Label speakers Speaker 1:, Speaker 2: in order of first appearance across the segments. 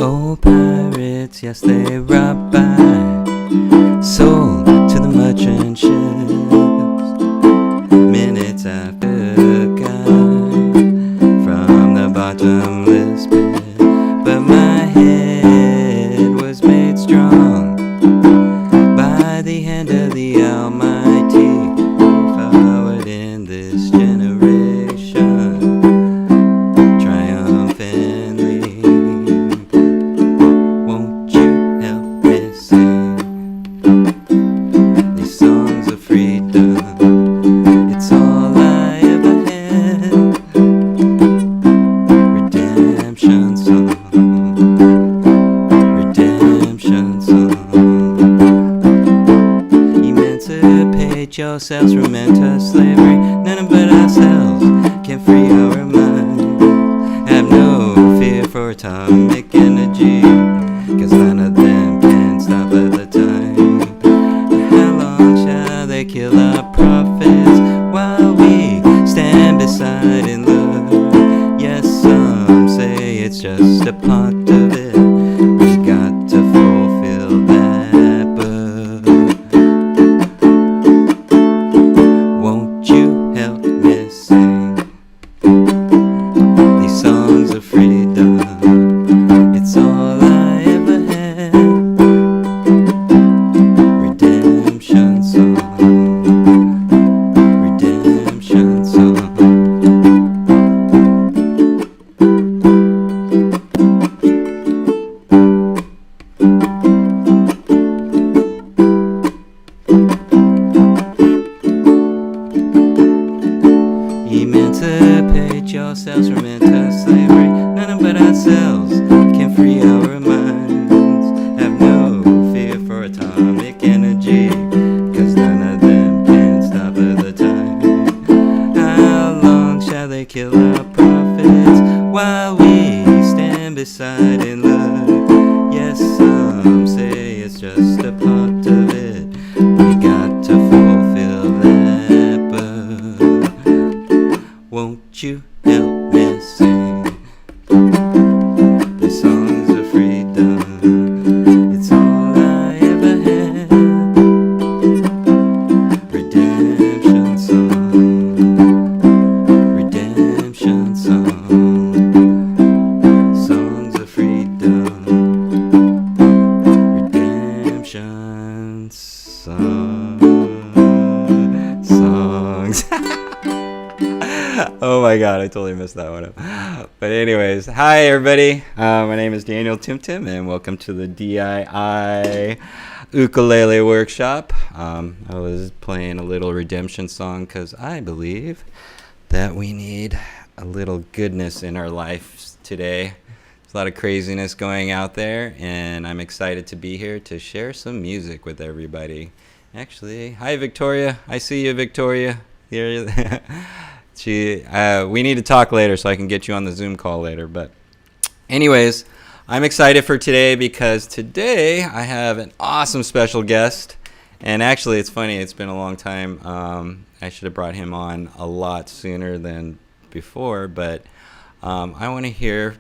Speaker 1: Oh, pirates, yes, they robbed by, sold to the merchant ships. Minutes after God from the bottomless pit, but my head was made strong by the hand of the Almighty. Forward in this generation, triumphantly. Won't you help me sing these songs of freedom? It's all I ever had. Redemption song, redemption song. Emancipate yourselves from mental slavery. None but ourselves can free our minds. Have no fear for atomic energy, 'cause none of them can stop at the time. How long shall they kill our prophets while we stand beside in love? Yes, some say it's just a part of it. We got to fulfill that, but won't you help me sing these songs of freedom? It's all I ever had. Redemption song, redemption song. Emancipate yourselves from mental slavery. None but ourselves can free our minds. Have no fear for atomic energy, 'cause none of them can stop at the time. How long shall they kill our prophets while we stand beside in love? Yes, some say it's just a part of it. We got to fulfill that, but won't you help me sing the songs of freedom? It's all I ever had. Redemption song, redemption song. Songs of freedom, redemption song. Songs. Oh my god, I totally messed that one up. But anyways, hi everybody. My name is Daniel TimTim, and welcome to the DIY ukulele workshop. I was playing a little redemption song because I believe that we need a little goodness in our lives today. There's a lot of craziness going out there, and I'm excited to be here to share some music with everybody. Actually, hi Victoria. I see you, Victoria. Here. We need to talk later so I can get you on the Zoom call later. But anyways, I'm excited for today because today I have an awesome special guest. And actually, it's funny. It's been a long time. I should have brought him on a lot sooner than before. But I want to hear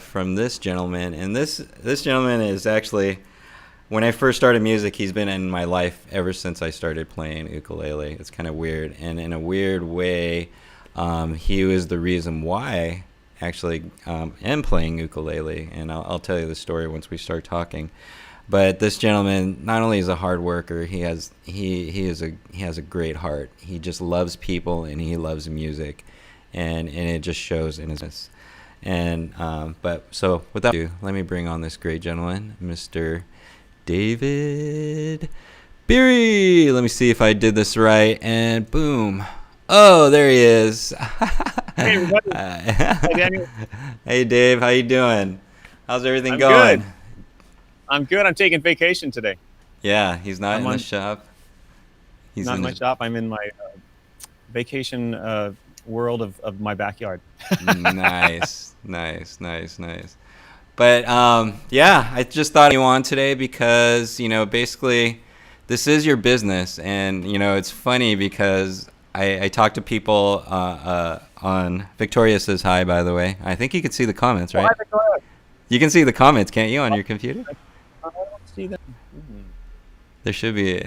Speaker 1: from this gentleman. And this gentleman is actually, when I first started music, he's been in my life ever since I started playing ukulele. It's kind of weird. And in a weird way, he was the reason why I actually am playing ukulele. And I'll tell you the story once we start talking. But this gentleman not only is a hard worker, he has a great heart. He just loves people and he loves music, and it just shows in his. And but so without ado, let me bring on this great gentleman, Mr. David Beery. Let me see if I did this right, and boom. Oh, there he is.
Speaker 2: Hey, everybody. Hey, Daniel.
Speaker 1: Hey, Dave. How you doing? How's everything
Speaker 2: I'm
Speaker 1: going?
Speaker 2: good. I'm good. I'm taking vacation today.
Speaker 1: Yeah, he's not in the shop. He's
Speaker 2: not in my shop. I'm in my vacation world of my backyard.
Speaker 1: Nice. But yeah, I just thought you on today because, basically this is your business. And, it's funny because I talk to people on Victoria says hi, by the way. I think you can see the comments, right?
Speaker 2: Hi, Victoria.
Speaker 1: You can see the comments, can't you, on your computer?
Speaker 2: I don't see them.
Speaker 1: There should be.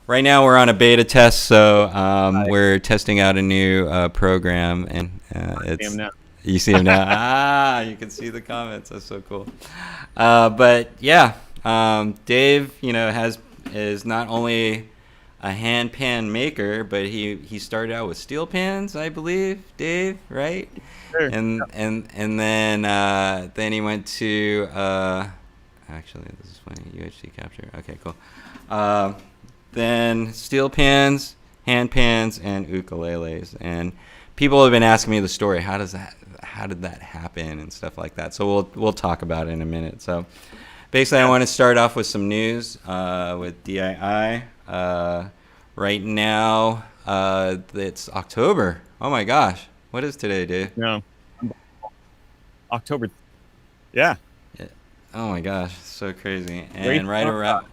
Speaker 1: Right now we're on a beta test, so we're testing out a new program, and
Speaker 2: See 'em now.
Speaker 1: you see them now. You can see the comments. That's so cool. But yeah, Dave, is not only a hand pan maker, but he started out with steel pans, I believe. Dave, right?
Speaker 2: Sure.
Speaker 1: And then he went to actually, this is funny. UHD capture. Okay, cool. Then steel pans, hand pans, and ukuleles. And people have been asking me the story. How did that happen and stuff like that? So we'll talk about it in a minute. So basically, I want to start off with some news with DII. Right now, it's October. Oh my gosh, what is today, Dave?
Speaker 2: No. October. Yeah.
Speaker 1: Oh my gosh, so crazy. And
Speaker 2: Great
Speaker 1: right
Speaker 2: stuff.
Speaker 1: around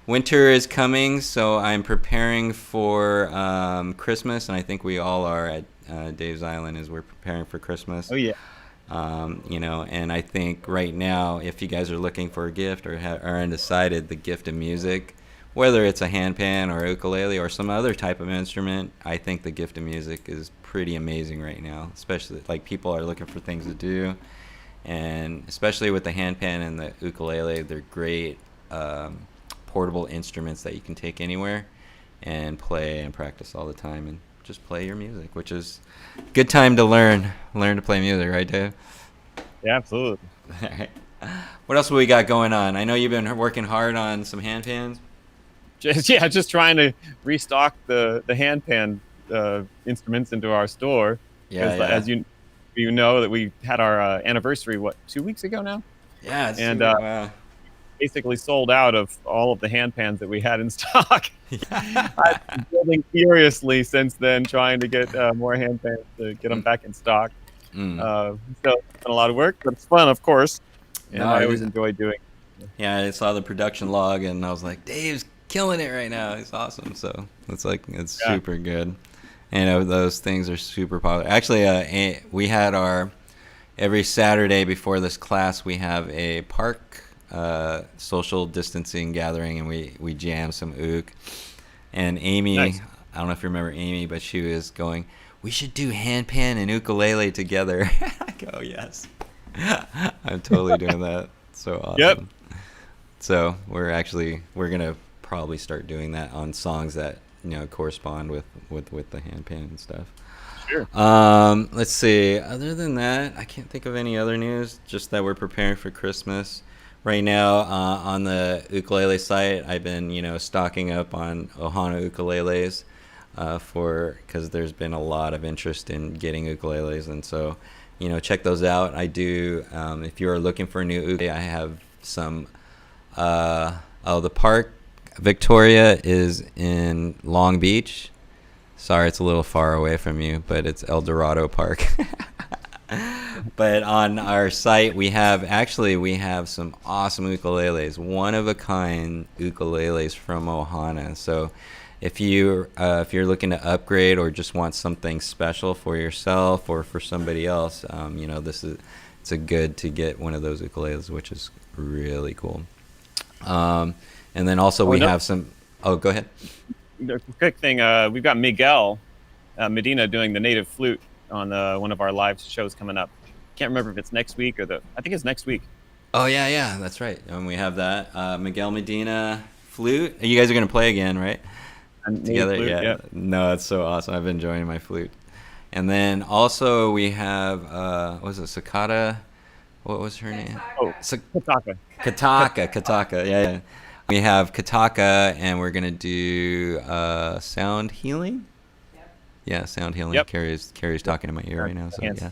Speaker 1: winter is coming, so I'm preparing for Christmas, and I think we all are at Dave's Island as we're preparing for Christmas.
Speaker 2: Oh yeah.
Speaker 1: And I think right now, if you guys are looking for a gift or are undecided, the gift of music, whether it's a handpan or ukulele or some other type of instrument, I think the gift of music is pretty amazing right now. Especially like people are looking for things to do, and especially with the handpan and the ukulele, they're great portable instruments that you can take anywhere and play and practice all the time and just play your music, which is a good time to learn to play music, right, Dave?
Speaker 2: Yeah, absolutely.
Speaker 1: What else have we got going on? I know you've been working hard on some handpans.
Speaker 2: Just trying to restock the handpan instruments into our store.
Speaker 1: Yeah.
Speaker 2: As you know, that we had our anniversary 2 weeks ago now.
Speaker 1: Yeah,
Speaker 2: wow. Basically sold out of all of the handpans that we had in stock. I've been building furiously since then, trying to get more handpans to get them back in stock. So it's been a lot of work, but it's fun, of course. And I always enjoy doing it.
Speaker 1: Yeah, I saw the production log, and I was like, Dave's killing it right now. He's awesome. So it's super good. And those things are super popular. Actually, we had every Saturday before this class, we have a park social distancing gathering, and we jam some ook. And Amy,
Speaker 2: Nice.
Speaker 1: I don't know if you remember Amy, but she was going, we should do handpan and ukulele together. I go, yes. I'm totally doing that. So awesome.
Speaker 2: Yep.
Speaker 1: So we're gonna probably start doing that on songs that correspond with the handpan and stuff.
Speaker 2: Sure.
Speaker 1: Let's see. Other than that, I can't think of any other news. Just that we're preparing for Christmas. Right now, on the ukulele site, I've been stocking up on Ohana ukuleles because there's been a lot of interest in getting ukuleles, and so check those out. I do. If you are looking for a new ukulele, I have some. The park Victoria is in Long Beach. Sorry, it's a little far away from you, but it's El Dorado Park. But on our site, we have some awesome ukuleles, one-of-a-kind ukuleles from Ohana. So if you're looking to upgrade or just want something special for yourself or for somebody else, it's a good to get one of those ukuleles, which is really cool. And then also we have some. Oh, go ahead.
Speaker 2: The quick thing, we've got Miguel Medina doing the native flute on one of our live shows coming up. Can't remember if it's next week or I think it's next week.
Speaker 1: Oh yeah, that's right. And we have that Miguel Medina flute. You guys are gonna play again, right?
Speaker 2: And
Speaker 1: Together,
Speaker 2: flute,
Speaker 1: yeah.
Speaker 2: Yep.
Speaker 1: No, it's so awesome. I've been enjoying my flute. And then also we have what was it, Cicada? What was her name?
Speaker 2: Oh, Kataka.
Speaker 1: Kataka. Yeah. We have Kataka, and we're gonna do sound healing. Yep. Yeah, sound healing.
Speaker 2: Yep.
Speaker 1: Carrie's talking in my ear right now, so
Speaker 2: Hands.
Speaker 1: yeah.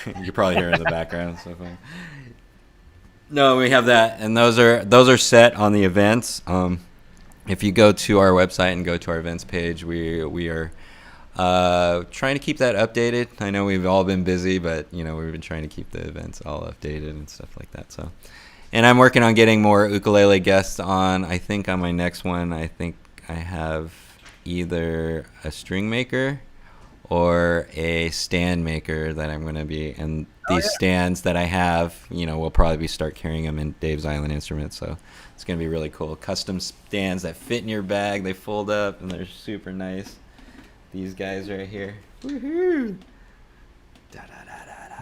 Speaker 1: You can probably hear it in the background. So fun. No, we have that, and those are set on the events. If you go to our website and go to our events page, we are trying to keep that updated. I know we've all been busy, but we've been trying to keep the events all updated and stuff like that. So, and I'm working on getting more ukulele guests on. I think on my next one, I think I have either a string maker or a stand maker that I'm going to be, and
Speaker 2: Oh
Speaker 1: these stands that I have, we'll probably start carrying them in Dave's Island Instruments. So it's going to be really cool. Custom stands that fit in your bag. They fold up and they're super nice. These guys right here. Woohoo!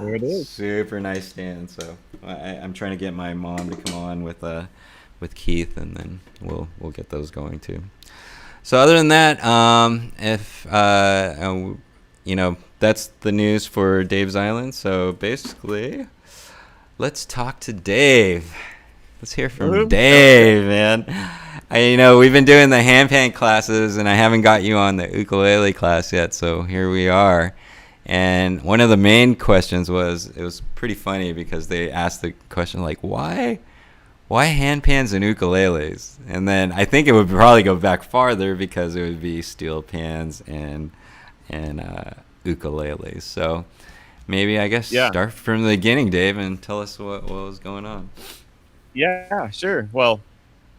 Speaker 2: There it is.
Speaker 1: Super nice stand. So I'm trying to get my mom to come on with Keith, and then we'll get those going too. So other than that, if that's the news for Dave's Island. So basically, let's talk to Dave. Let's hear from Dave, man. We've been doing the handpan classes, and I haven't got you on the ukulele class yet. So here we are. And one of the main questions it was pretty funny because they asked the question like, why handpans and ukuleles? And then I think it would probably go back farther because it would be steel pans and ukuleles. So maybe start from the beginning, Dave, and tell us what was going on.
Speaker 2: Yeah, sure. Well,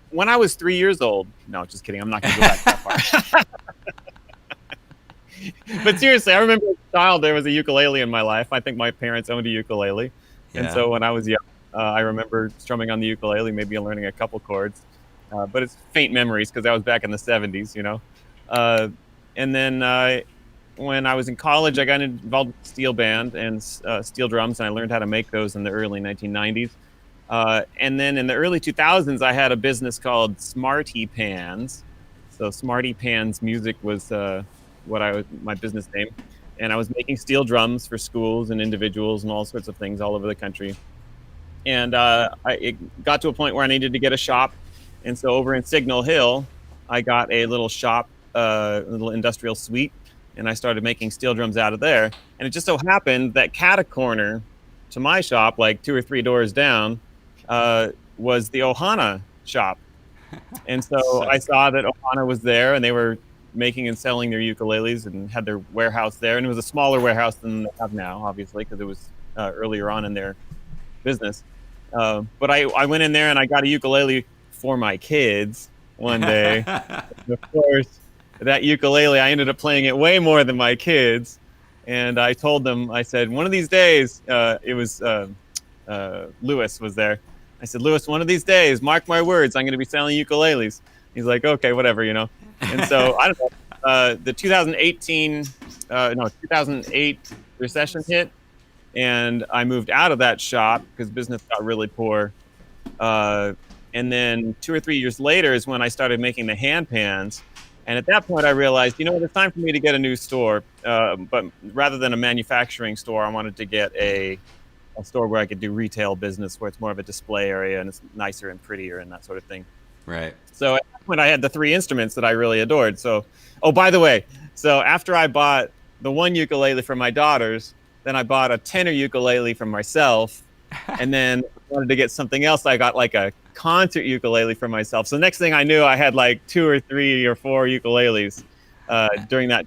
Speaker 2: when I was 3 years old, no, just kidding. I'm not going to go back that far. But seriously, I remember as a child there was a ukulele in my life. I think my parents owned a ukulele. Yeah. And so when I was young, I remember strumming on the ukulele, maybe learning a couple chords. But it's faint memories because that was back in the 70s, And then when I was in college, I got involved with steel band and steel drums, and I learned how to make those in the early 1990s. And then in the early 2000s, I had a business called Smarty Pans. So Smarty Pans Music was my business name. And I was making steel drums for schools and individuals and all sorts of things all over the country. And it got to a point where I needed to get a shop. And so over in Signal Hill, I got a little shop, a little industrial suite, and I started making steel drums out of there. And it just so happened that catacorner to my shop, like 2 or 3 doors down, was the Ohana shop. And so I saw that Ohana was there, and they were making and selling their ukuleles and had their warehouse there. And it was a smaller warehouse than they have now, obviously, because it was earlier on in their business. But I went in there and I got a ukulele for my kids one day. Of course, that ukulele, I ended up playing it way more than my kids. And I told them, I said, one of these days, it was Lewis was there. I said, Lewis, one of these days, mark my words, I'm going to be selling ukuleles. He's like, okay, whatever, And so, I don't know, the 2008 recession hit, and I moved out of that shop because business got really poor. And then 2 or 3 years later is when I started making the handpans. And at that point, I realized, it's time for me to get a new store. But rather than a manufacturing store, I wanted to get a store where I could do retail business, where it's more of a display area and it's nicer and prettier and that sort of thing.
Speaker 1: Right.
Speaker 2: So at that point, I had the 3 instruments that I really adored. So, by the way, so after I bought the one ukulele for my daughters, then I bought a tenor ukulele for myself. And then I wanted to get something else. I got like a concert ukulele for myself. So next thing I knew, I had like 2 or 3 or 4 ukuleles during that,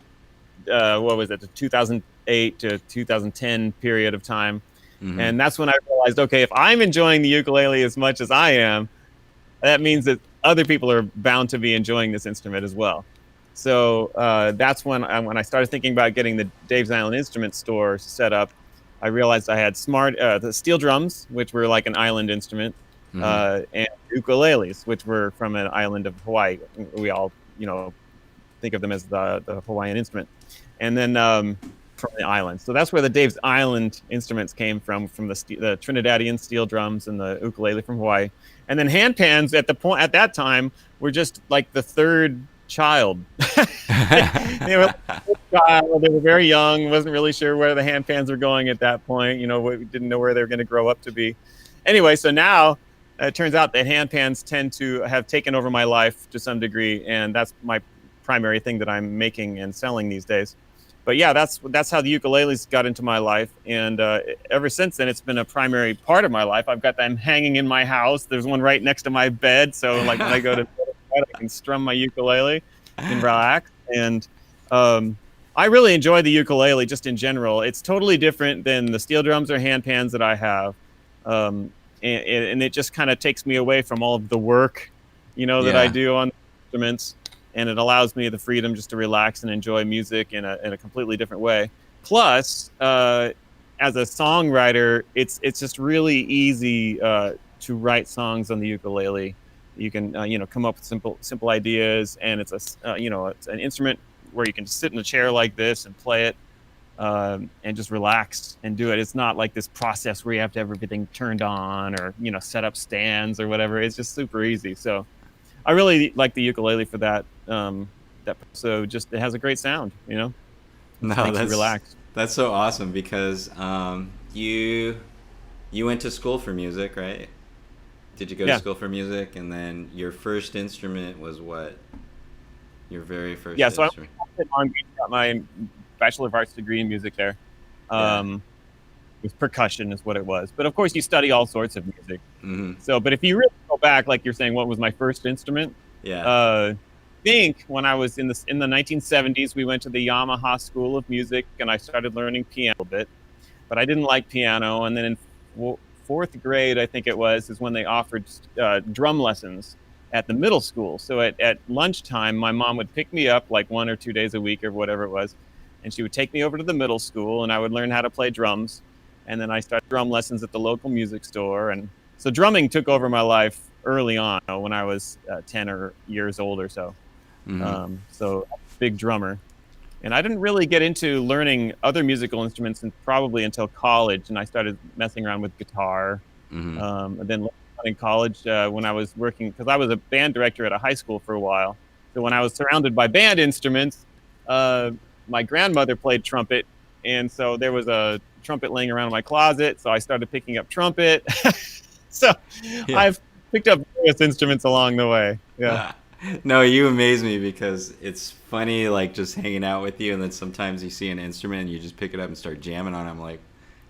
Speaker 2: the 2008 to 2010 period of time. Mm-hmm. And that's when I realized, okay, if I'm enjoying the ukulele as much as I am, that means that other people are bound to be enjoying this instrument as well. So that's when I started thinking about getting the Dave's Island Instrument store set up. I realized I had the steel drums, which were like an island instrument, mm-hmm. And ukuleles, which were from an island of Hawaii. We all, think of them as the Hawaiian instrument. And then from the island. So that's where the Dave's Island instruments came from the Trinidadian steel drums and the ukulele from Hawaii. And then handpans at that time were just like the third child. They were very young, wasn't really sure where the handpans were going at that point. We didn't know where they were going to grow up to be. Anyway, so now it turns out that handpans tend to have taken over my life to some degree, and that's my primary thing that I'm making and selling these days. But yeah, that's how the ukuleles got into my life, and ever since then, it's been a primary part of my life. I've got them hanging in my house. There's one right next to my bed, so like when I go to bed, I can strum my ukulele and relax. And I really enjoy the ukulele just in general. It's totally different than the steel drums or handpans that I have, and it just kind of takes me away from all of the work, that I do on instruments. and it allows me the freedom just to relax and enjoy music in a completely different way. Plus, as a songwriter, it's just really easy to write songs on the ukulele. You can come up with simple ideas, and it's it's an instrument where you can sit in a chair like this and play it, and just relax and do it. It's not like this process where you have to have everything turned on or set up stands or whatever. It's just super easy. So I really like the ukulele for that. So just it has a great sound.
Speaker 1: No,
Speaker 2: Makes you relax.
Speaker 1: that's so awesome because you went to school for music, right? Did you go to
Speaker 2: Yeah.
Speaker 1: school for music, and then your first instrument was what? Your very first
Speaker 2: Yeah. So I
Speaker 1: instrument.
Speaker 2: went to Long Beach, got my Bachelor of Arts degree in music there.
Speaker 1: Yeah.
Speaker 2: It was percussion is what it was. But of course you study all sorts of music.
Speaker 1: Mm-hmm.
Speaker 2: So, but if you really go back, like you're saying, what was my first instrument?
Speaker 1: Yeah.
Speaker 2: I think when I was in the 1970s, we went to the Yamaha School of Music, and I started learning piano a bit. But I didn't like piano, and then in fourth grade, I think it was, is when they offered drum lessons at the middle school. So at lunchtime, my mom would pick me up like 1 or 2 days a week or whatever it was, and she would take me over to the middle school, and I would learn how to play drums. And then I started drum lessons at the local music store, and so drumming took over my life early on when I was 10 or years old or so.
Speaker 1: Mm-hmm.
Speaker 2: So big drummer. And I didn't really get into learning other musical instruments probably until college, and I started messing around with guitar.
Speaker 1: Mm-hmm.
Speaker 2: And then in college, when I was working, because I was a band director at a high school for a while. So when I was surrounded by band instruments, my grandmother played trumpet, and so there was a trumpet laying around in my closet. So I started picking up trumpet. So
Speaker 1: Yeah.
Speaker 2: I've picked up various instruments along the way. Yeah.
Speaker 1: No, you amaze me because it's funny, like just hanging out with you, and then sometimes you see an instrument and you just pick it up and start jamming on it. I'm like,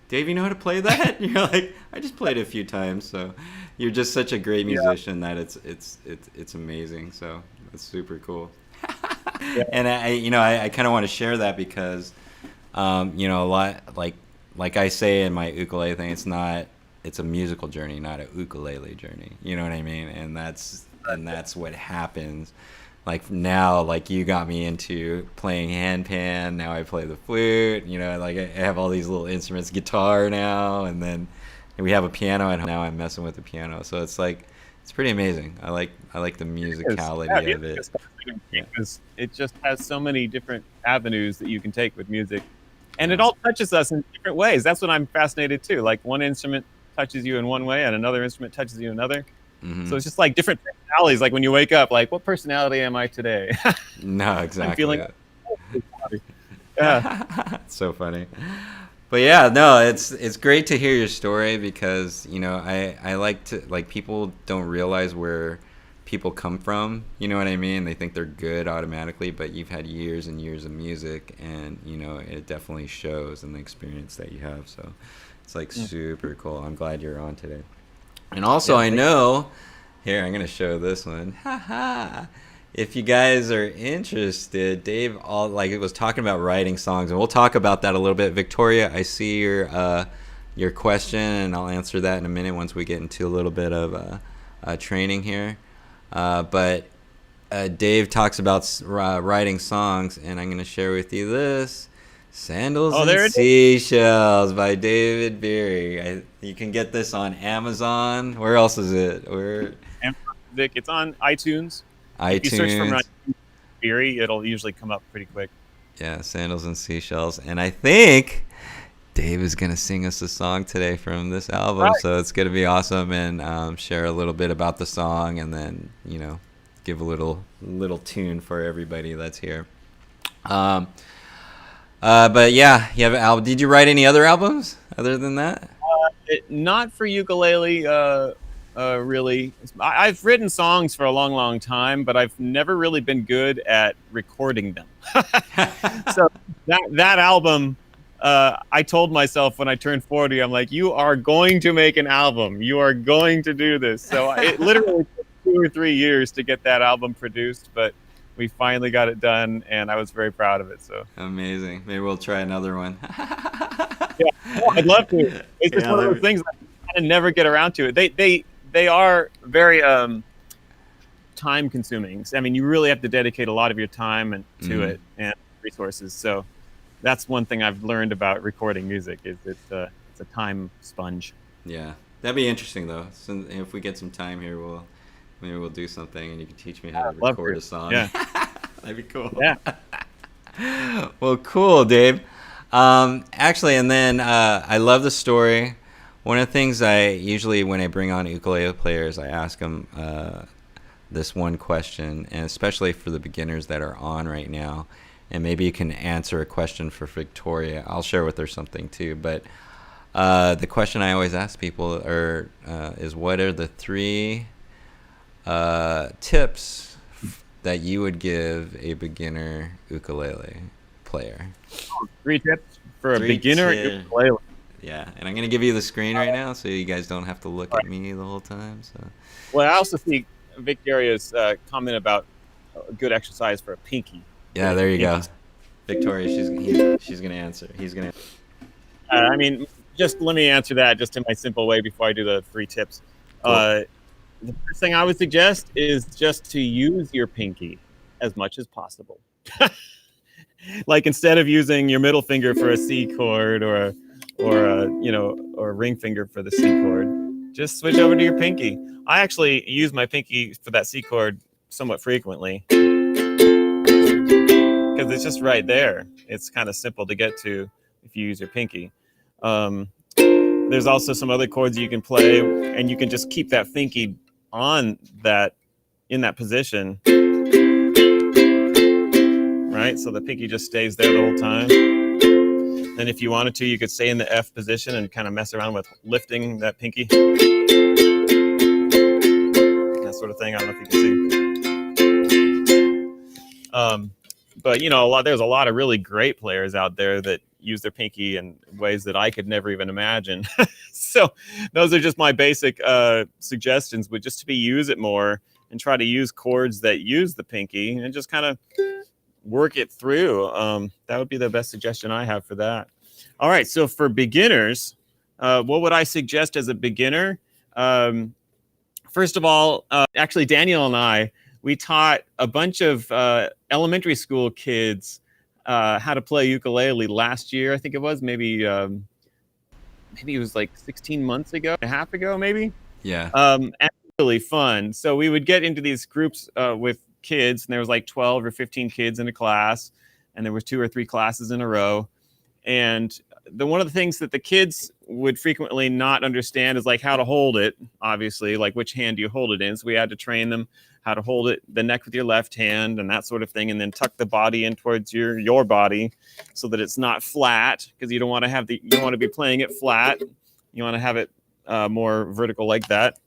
Speaker 1: Dave, you know how to play that? And you're like, I just played it a few times. So you're just such a great musician that it's amazing. So that's super cool.
Speaker 2: Yeah.
Speaker 1: And I kind of want to share that because, a lot like I say in my ukulele thing, it's a musical journey, not a ukulele journey. You know what I mean? And that's what happens. Like now, like you got me into playing handpan. Now I play the flute. Like I have all these little instruments, guitar now, and then we have a piano at home. Now I'm messing with the piano. So it's like it's pretty amazing. I like the musicality of it.
Speaker 2: Because it just has so many different avenues that you can take with music, and it all touches us in different ways. That's what I'm fascinated too. Like one instrument touches you in one way, and another instrument touches you another.
Speaker 1: Mm-hmm.
Speaker 2: So it's just like different personalities. Like when you wake up, like what personality am I today?
Speaker 1: No, exactly.
Speaker 2: I'm feeling. Yeah.
Speaker 1: It's so funny. But yeah, no, it's great to hear your story because I like people don't realize where people come from. You know what I mean? They think they're good automatically, but you've had years and years of music, and it definitely shows in the experience that you have. So it's like super cool. I'm glad you're on today. And also, I know, here, I'm going to show this one. If you guys are interested, Dave was talking about writing songs, and we'll talk about that a little bit. Victoria, I see your question, and I'll answer that in a minute once we get into a little bit of training here. But Dave talks about writing songs, and I'm going to share with you this. Sandals and Seashells by David Beery. You can get this on Amazon. Where else is it?
Speaker 2: It's on iTunes. If you search for Beery, it'll usually come up pretty quick.
Speaker 1: Yeah, Sandals and Seashells. And I think Dave is going to sing us a song today from this album. Right. So it's going to be awesome, and share a little bit about the song, and then, give a little tune for everybody that's here. But yeah, you have an album. Did you write any other albums other than that?
Speaker 2: Not for ukulele, really. I've written songs for a long, long time, but I've never really been good at recording them. So that album, I told myself when I turned 40, I'm like, you are going to make an album. You are going to do this. So it literally took 2 or 3 years to get that album produced, but we finally got it done, and I was very proud of it. So
Speaker 1: amazing. Maybe we'll try another one.
Speaker 2: Yeah, I'd love to. It's just one of those things I kind of never get around to it. They are very time consuming. I mean, you really have to dedicate a lot of your time to it and resources. So that's one thing I've learned about recording music is it's a time sponge.
Speaker 1: Yeah, that'd be interesting though. So if we get some time here, maybe we'll do something, and you can teach me how to
Speaker 2: I'd love
Speaker 1: record
Speaker 2: to.
Speaker 1: a song.
Speaker 2: Yeah.
Speaker 1: That'd be cool.
Speaker 2: Yeah.
Speaker 1: Well, cool, Dave. Actually, and then I love the story. One of the things I usually, when I bring on ukulele players, I ask them this one question, and especially for the beginners that are on right now, and maybe you can answer a question for Victoria. I'll share with her something too, but the question I always ask people is, what are the 3 tips that you would give a beginner ukulele player?
Speaker 2: 3 tips for a beginner ukulele.
Speaker 1: Yeah, and I'm going to give you the screen right now so you guys don't have to look at me the whole time. So.
Speaker 2: Well, I also see Victoria's comment about a good exercise for a pinky.
Speaker 1: Yeah, there you go. Victoria, she's going to answer. He's going to.
Speaker 2: I mean, just let me answer that just in my simple way before I do the 3 tips. Cool. The first thing I would suggest is just to use your pinky as much as possible. Like instead of using your middle finger for a C chord or a ring finger for the C chord, just switch over to your pinky. I actually use my pinky for that C chord somewhat frequently because it's just right there. It's kind of simple to get to if you use your pinky. There's also some other chords you can play, and you can just keep that pinky on that in that position, right? So the pinky just stays there the whole time. And if you wanted to, you could stay in the F position and kind of mess around with lifting that pinky, that sort of thing. I don't know if you can see. But there's a lot of really great players out there that use their pinky in ways that I could never even imagine. So those are just my basic suggestions, but just to use it more and try to use chords that use the pinky and just kind of work it through. That would be the best suggestion I have for that. All right. So for beginners, what would I suggest as a beginner? First of all, actually, Daniel and we taught a bunch of elementary school kids how to play ukulele last year. I think it was maybe it was like 16 months ago, a half ago, maybe.
Speaker 1: Yeah.
Speaker 2: And really fun. So we would get into these groups with kids, and there was like 12 or 15 kids in a class, and there was 2 or 3 classes in a row. And one of the things that the kids would frequently not understand is like how to hold it, obviously, like which hand do you hold it in. So we had to train them how to hold it, the neck with your left hand and that sort of thing, and then tuck the body in towards your body so that it's not flat, because you don't want to be playing it flat. You want to have it more vertical like that.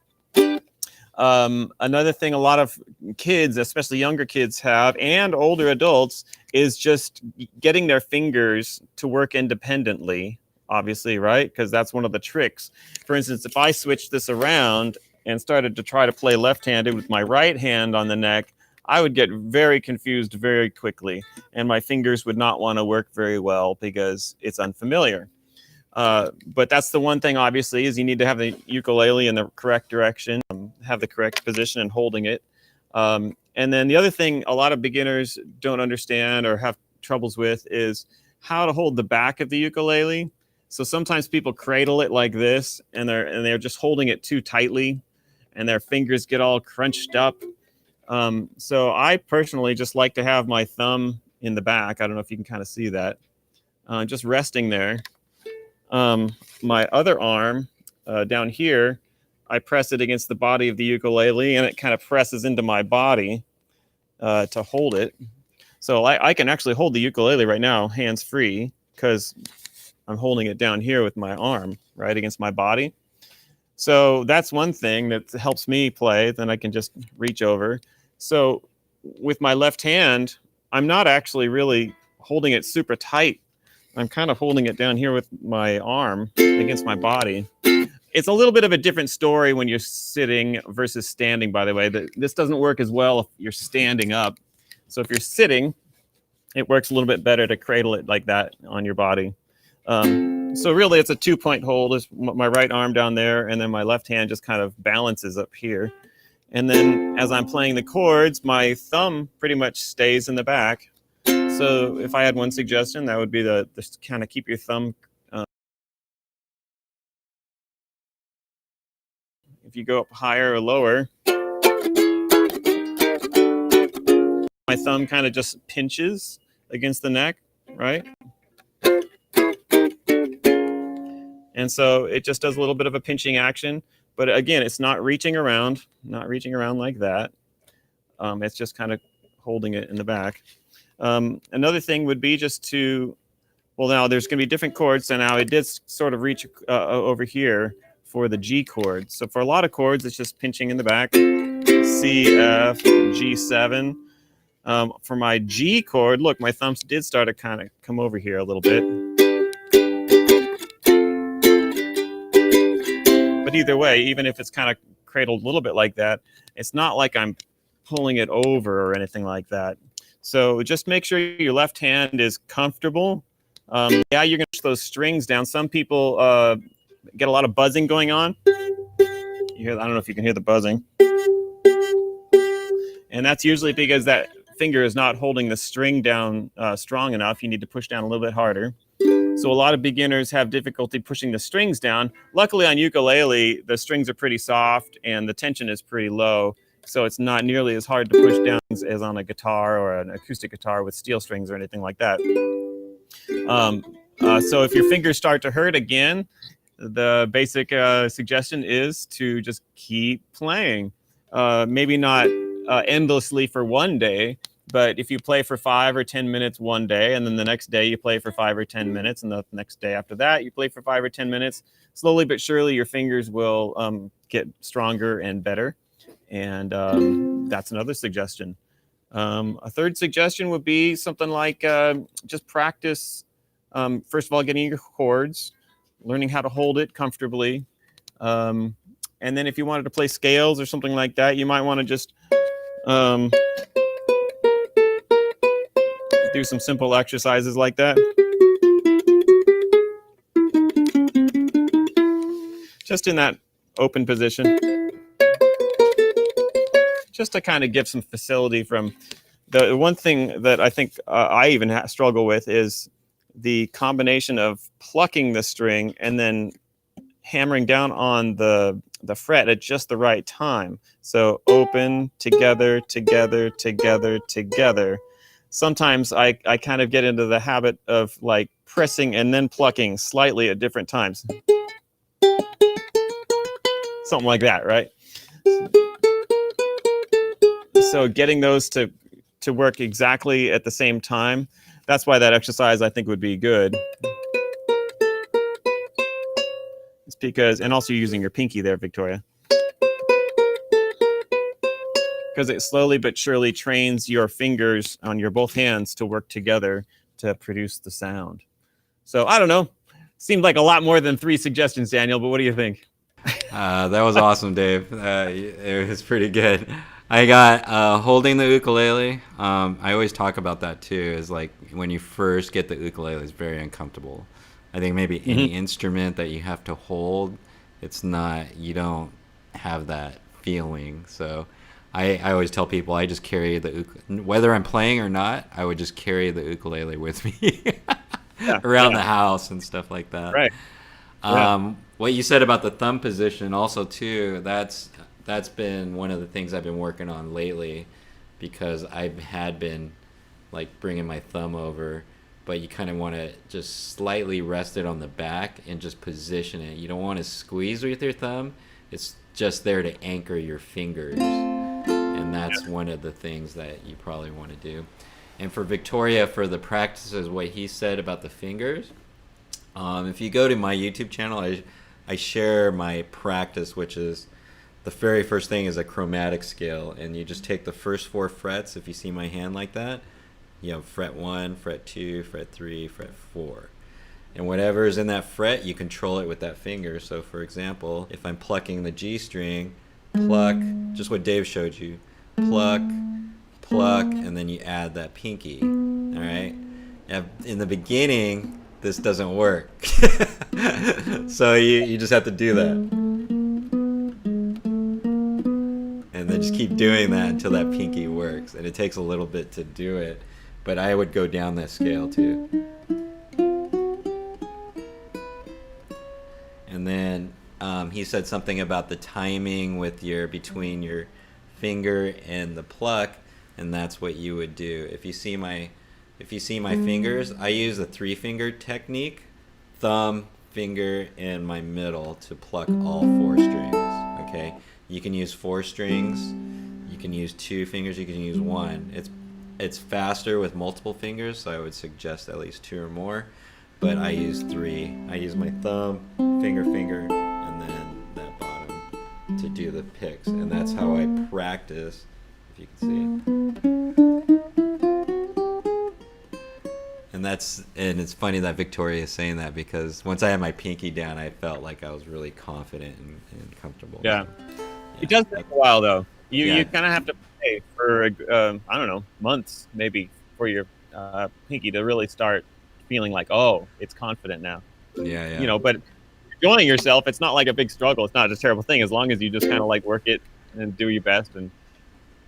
Speaker 2: Another thing a lot of kids, especially younger kids, have, and older adults, is just getting their fingers to work independently, obviously, right? Because that's one of the tricks. For instance, if I switched this around and started to try to play left-handed with my right hand on the neck, I would get very confused very quickly, and my fingers would not want to work very well because it's unfamiliar. But that's the one thing, obviously, is you need to have the ukulele in the correct direction, have the correct position and holding it. And then the other thing a lot of beginners don't understand or have troubles with is how to hold the back of the ukulele. So sometimes people cradle it like this, and they're just holding it too tightly, and their fingers get all crunched up. So I personally just like to have my thumb in the back. I don't know if you can kind of see that. Just resting there. My other arm down here, I press it against the body of the ukulele, and it kind of presses into my body to hold it. So I can actually hold the ukulele right now, hands free, because I'm holding it down here with my arm right against my body. So that's one thing that helps me play. Then I can just reach over. So with my left hand, I'm not actually really holding it super tight. I'm kind of holding it down here with my arm against my body. It's a little bit of a different story when you're sitting versus standing, by the way. This doesn't work as well if you're standing up. So if you're sitting, it works a little bit better to cradle it like that on your body. So really, it's a 2-point hold. It's my right arm down there, and then my left hand just kind of balances up here. And then as I'm playing the chords, my thumb pretty much stays in the back. So if I had one suggestion, that would be to kind of keep your thumb. If you go up higher or lower, my thumb kind of just pinches against the neck, right? And so it just does a little bit of a pinching action. But again, it's not reaching around like that. It's just kind of holding it in the back. Another thing would be just to, well, now there's going to be different chords. So now it did sort of reach over here for the G chord. So for a lot of chords, it's just pinching in the back. C, F, G7. For my G chord, look, my thumbs did start to kind of come over here a little bit. But either way, even if it's kind of cradled a little bit like that, it's not like I'm pulling it over or anything like that. So just make sure your left hand is comfortable. Yeah, you're going to push those strings down. Some people get a lot of buzzing going on. I don't know if you can hear the buzzing. And that's usually because that finger is not holding the string down strong enough. You need to push down a little bit harder. So a lot of beginners have difficulty pushing the strings down. Luckily on ukulele, the strings are pretty soft and the tension is pretty low. So it's not nearly as hard to push down as on a guitar or an acoustic guitar with steel strings or anything like that. So if your fingers start to hurt again, the basic suggestion is to just keep playing. Maybe not endlessly for one day, but if you play for 5 or 10 minutes one day, and then the next day you play for 5 or 10 minutes, and the next day after that you play for 5 or 10 minutes, slowly but surely your fingers will get stronger and better. And that's another suggestion. A third suggestion would be something like just practice, first of all, getting your chords, learning how to hold it comfortably. And then if you wanted to play scales or something like that, you might want to just do some simple exercises like that. Just in that open position. Just to kind of give some facility from the one thing that I think I even struggle with is the combination of plucking the string and then hammering down on the fret at just the right time. So open, together, together, together, together. Sometimes I kind of get into the habit of like pressing and then plucking slightly at different times. Something like that, right? So getting those to work exactly at the same time, that's why that exercise I think would be good. It's because, and also using your pinky there, Victoria. Because it slowly but surely trains your fingers on your both hands to work together to produce the sound. So I don't know. Seemed like a lot more than 3 suggestions, Daniel, but what do you think?
Speaker 1: That was awesome, Dave. It was pretty good. I got holding the ukulele. I always talk about that too. Is like when you first get the ukulele, it's very uncomfortable. I think maybe any instrument that you have to hold, it's not. You don't have that feeling. So I always tell people I just carry the whether I'm playing or not. I would just carry the ukulele with me around the house and stuff like that.
Speaker 2: Right.
Speaker 1: What you said about the thumb position also too, that's been one of the things I've been working on lately, because I had been like bringing my thumb over, but you kind of want to just slightly rest it on the back and just position it. You don't want to squeeze with your thumb. It's just there to anchor your fingers, and that's one of the things that you probably want to do. And for Victoria, for the practices, what he said about the fingers, if you go to my YouTube channel, I share my practice, which is the very first thing is a chromatic scale, and you just take the first 4 frets. If you see my hand like that, you have fret 1, fret 2, fret 3, fret 4. And whatever is in that fret, you control it with that finger. So for example, if I'm plucking the G string, pluck, just what Dave showed you, pluck, pluck, and then you add that pinky, all right? Now, in the beginning, this doesn't work. So you just have to do that. And and then just keep doing that until that pinky works. And it takes a little bit to do it, but I would go down that scale too. And then he said something about the timing with between your finger and the pluck, and that's what you would do. If you see my fingers, I use a 3-finger technique, thumb, finger, and my middle to pluck all 4 strings. Okay, you can use 4 strings, you can use 2 fingers, you can use 1. It's faster with multiple fingers, so I would suggest at least 2 or more. But I use 3. I use my thumb, finger, and then that bottom to do the picks, and that's how I practice. If you can see. And it's funny that Victoria is saying that, because once I had my pinky down, I felt like I was really confident and comfortable.
Speaker 2: Yeah.
Speaker 1: So, yeah.
Speaker 2: It does take a while though. You kind of have to play for I don't know, months maybe for your pinky to really start feeling like, oh, it's confident now.
Speaker 1: Yeah.
Speaker 2: You know, but enjoying yourself, it's not like a big struggle. It's not a terrible thing as long as you just kind of like work it and do your best. And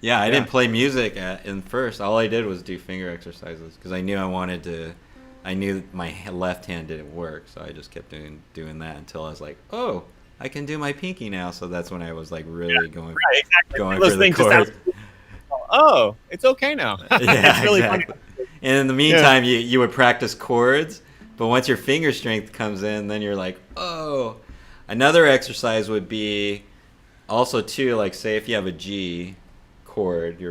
Speaker 1: yeah, I didn't play music in first. All I did was do finger exercises because I knew I knew my left hand didn't work, so I just kept doing that until I was like, oh, I can do my pinky now. So that's when I was like really going for the chords.
Speaker 2: Oh, it's okay now.
Speaker 1: Yeah,
Speaker 2: it's really
Speaker 1: exactly.
Speaker 2: fun.
Speaker 1: And in the meantime, you would practice chords, but once your finger strength comes in, then you're like, oh. Another exercise would be also too, like say if you have a G chord,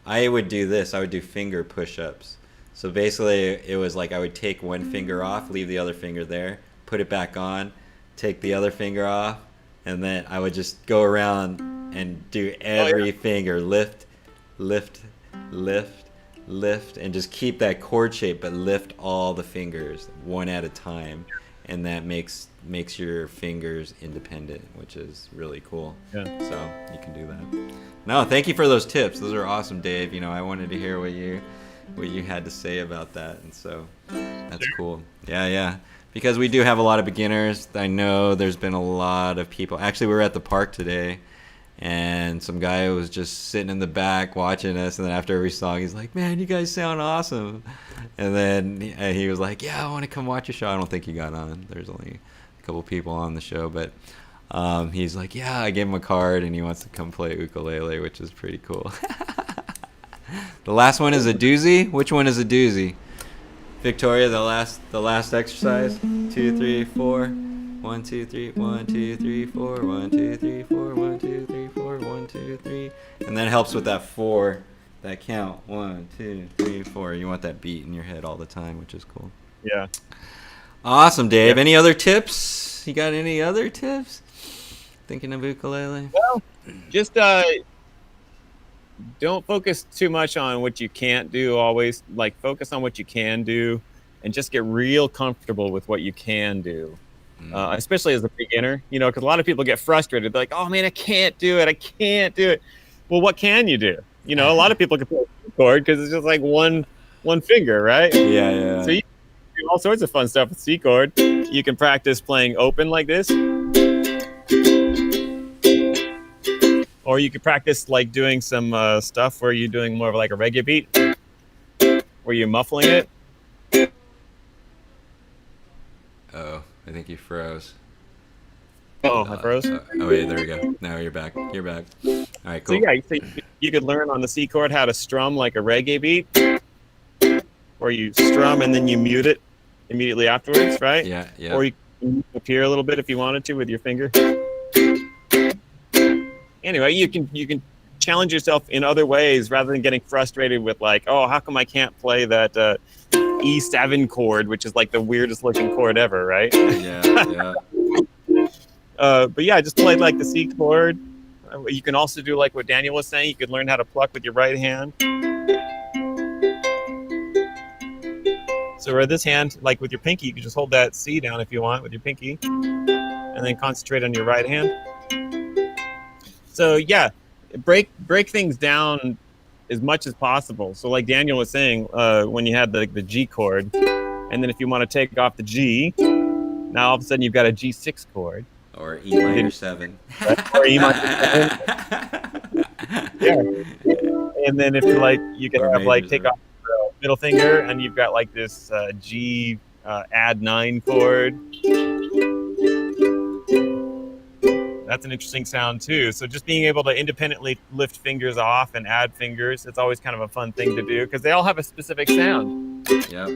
Speaker 1: I would do this. I would do finger push-ups. So basically, it was like I would take one finger off, leave the other finger there, put it back on, take the other finger off, and then I would just go around and do every finger, lift, and just keep that chord shape, but lift all the fingers one at a time, and that makes your fingers independent, which is really cool.
Speaker 2: Yeah.
Speaker 1: So you can do that. No, thank you for those tips. Those are awesome, Dave. You know, I wanted to hear what you had to say about that, and so that's cool. Yeah. Because we do have a lot of beginners. I know there's been a lot of people. Actually, we were at the park today, and some guy was just sitting in the back watching us, and then after every song, he's like, man, you guys sound awesome. And then he was like, yeah, I want to come watch your show. I don't think he got on. There's only a couple people on the show, but he's like, yeah, I gave him a card, and he wants to come play ukulele, which is pretty cool. The last one is a doozy. Which one is a doozy? Victoria, the last exercise. 2, 3, 4. 1, 2, 3, 1, 2, 3, 4, 1, 2, 3, 4, 1, 2, 3, 4, 1, 2, 3. And that helps with that 4, that count. 1, 2, 3, 4. You want that beat in your head all the time, which is cool.
Speaker 2: Yeah.
Speaker 1: Awesome, Dave. Any other tips? You got any other tips? Thinking of ukulele?
Speaker 2: Well, just don't focus too much on what you can't do always. Like, focus on what you can do and just get real comfortable with what you can do. Especially as a beginner, you know, because a lot of people get frustrated. They're like, oh, man, I can't do it. Well, what can you do? You know, a lot of people can play a chord because it's just like one finger, right?
Speaker 1: Yeah.
Speaker 2: So you can do all sorts of fun stuff with C chord. You can practice playing open like this. Or you could practice like doing some stuff where you're doing more of like a reggae beat, where you're muffling it.
Speaker 1: Oh, I think you froze.
Speaker 2: Oh, I froze?
Speaker 1: Oh, wait, there we go. Now you're back. All right, cool.
Speaker 2: So yeah, you could learn on the C chord how to strum like a reggae beat, where you strum and then you mute it immediately afterwards, right?
Speaker 1: Yeah.
Speaker 2: Or you can appear a little bit if you wanted to with your finger. Anyway, you can challenge yourself in other ways rather than getting frustrated with like, oh, how come I can't play that E7 chord, which is like the weirdest looking chord ever, right?
Speaker 1: Yeah.
Speaker 2: But yeah, just play like the C chord. You can also do like what Daniel was saying. You could learn how to pluck with your right hand. So with this hand, like with your pinky, you can just hold that C down if you want with your pinky, and then concentrate on your right hand. So yeah, break things down as much as possible. So like Daniel was saying, when you had the G chord, and then if you want to take off the G, now all of a sudden you've got a G6 chord.
Speaker 1: Or E minor 7.
Speaker 2: Or E minor 7. Yeah. And then if you like, you can
Speaker 1: Or
Speaker 2: have like
Speaker 1: majors.
Speaker 2: take off the middle finger, and you've got like this G add 9 chord. That's an interesting sound too. So just being able to independently lift fingers off and add fingers, it's always kind of a fun thing to do because they all have a specific sound.
Speaker 1: Yep.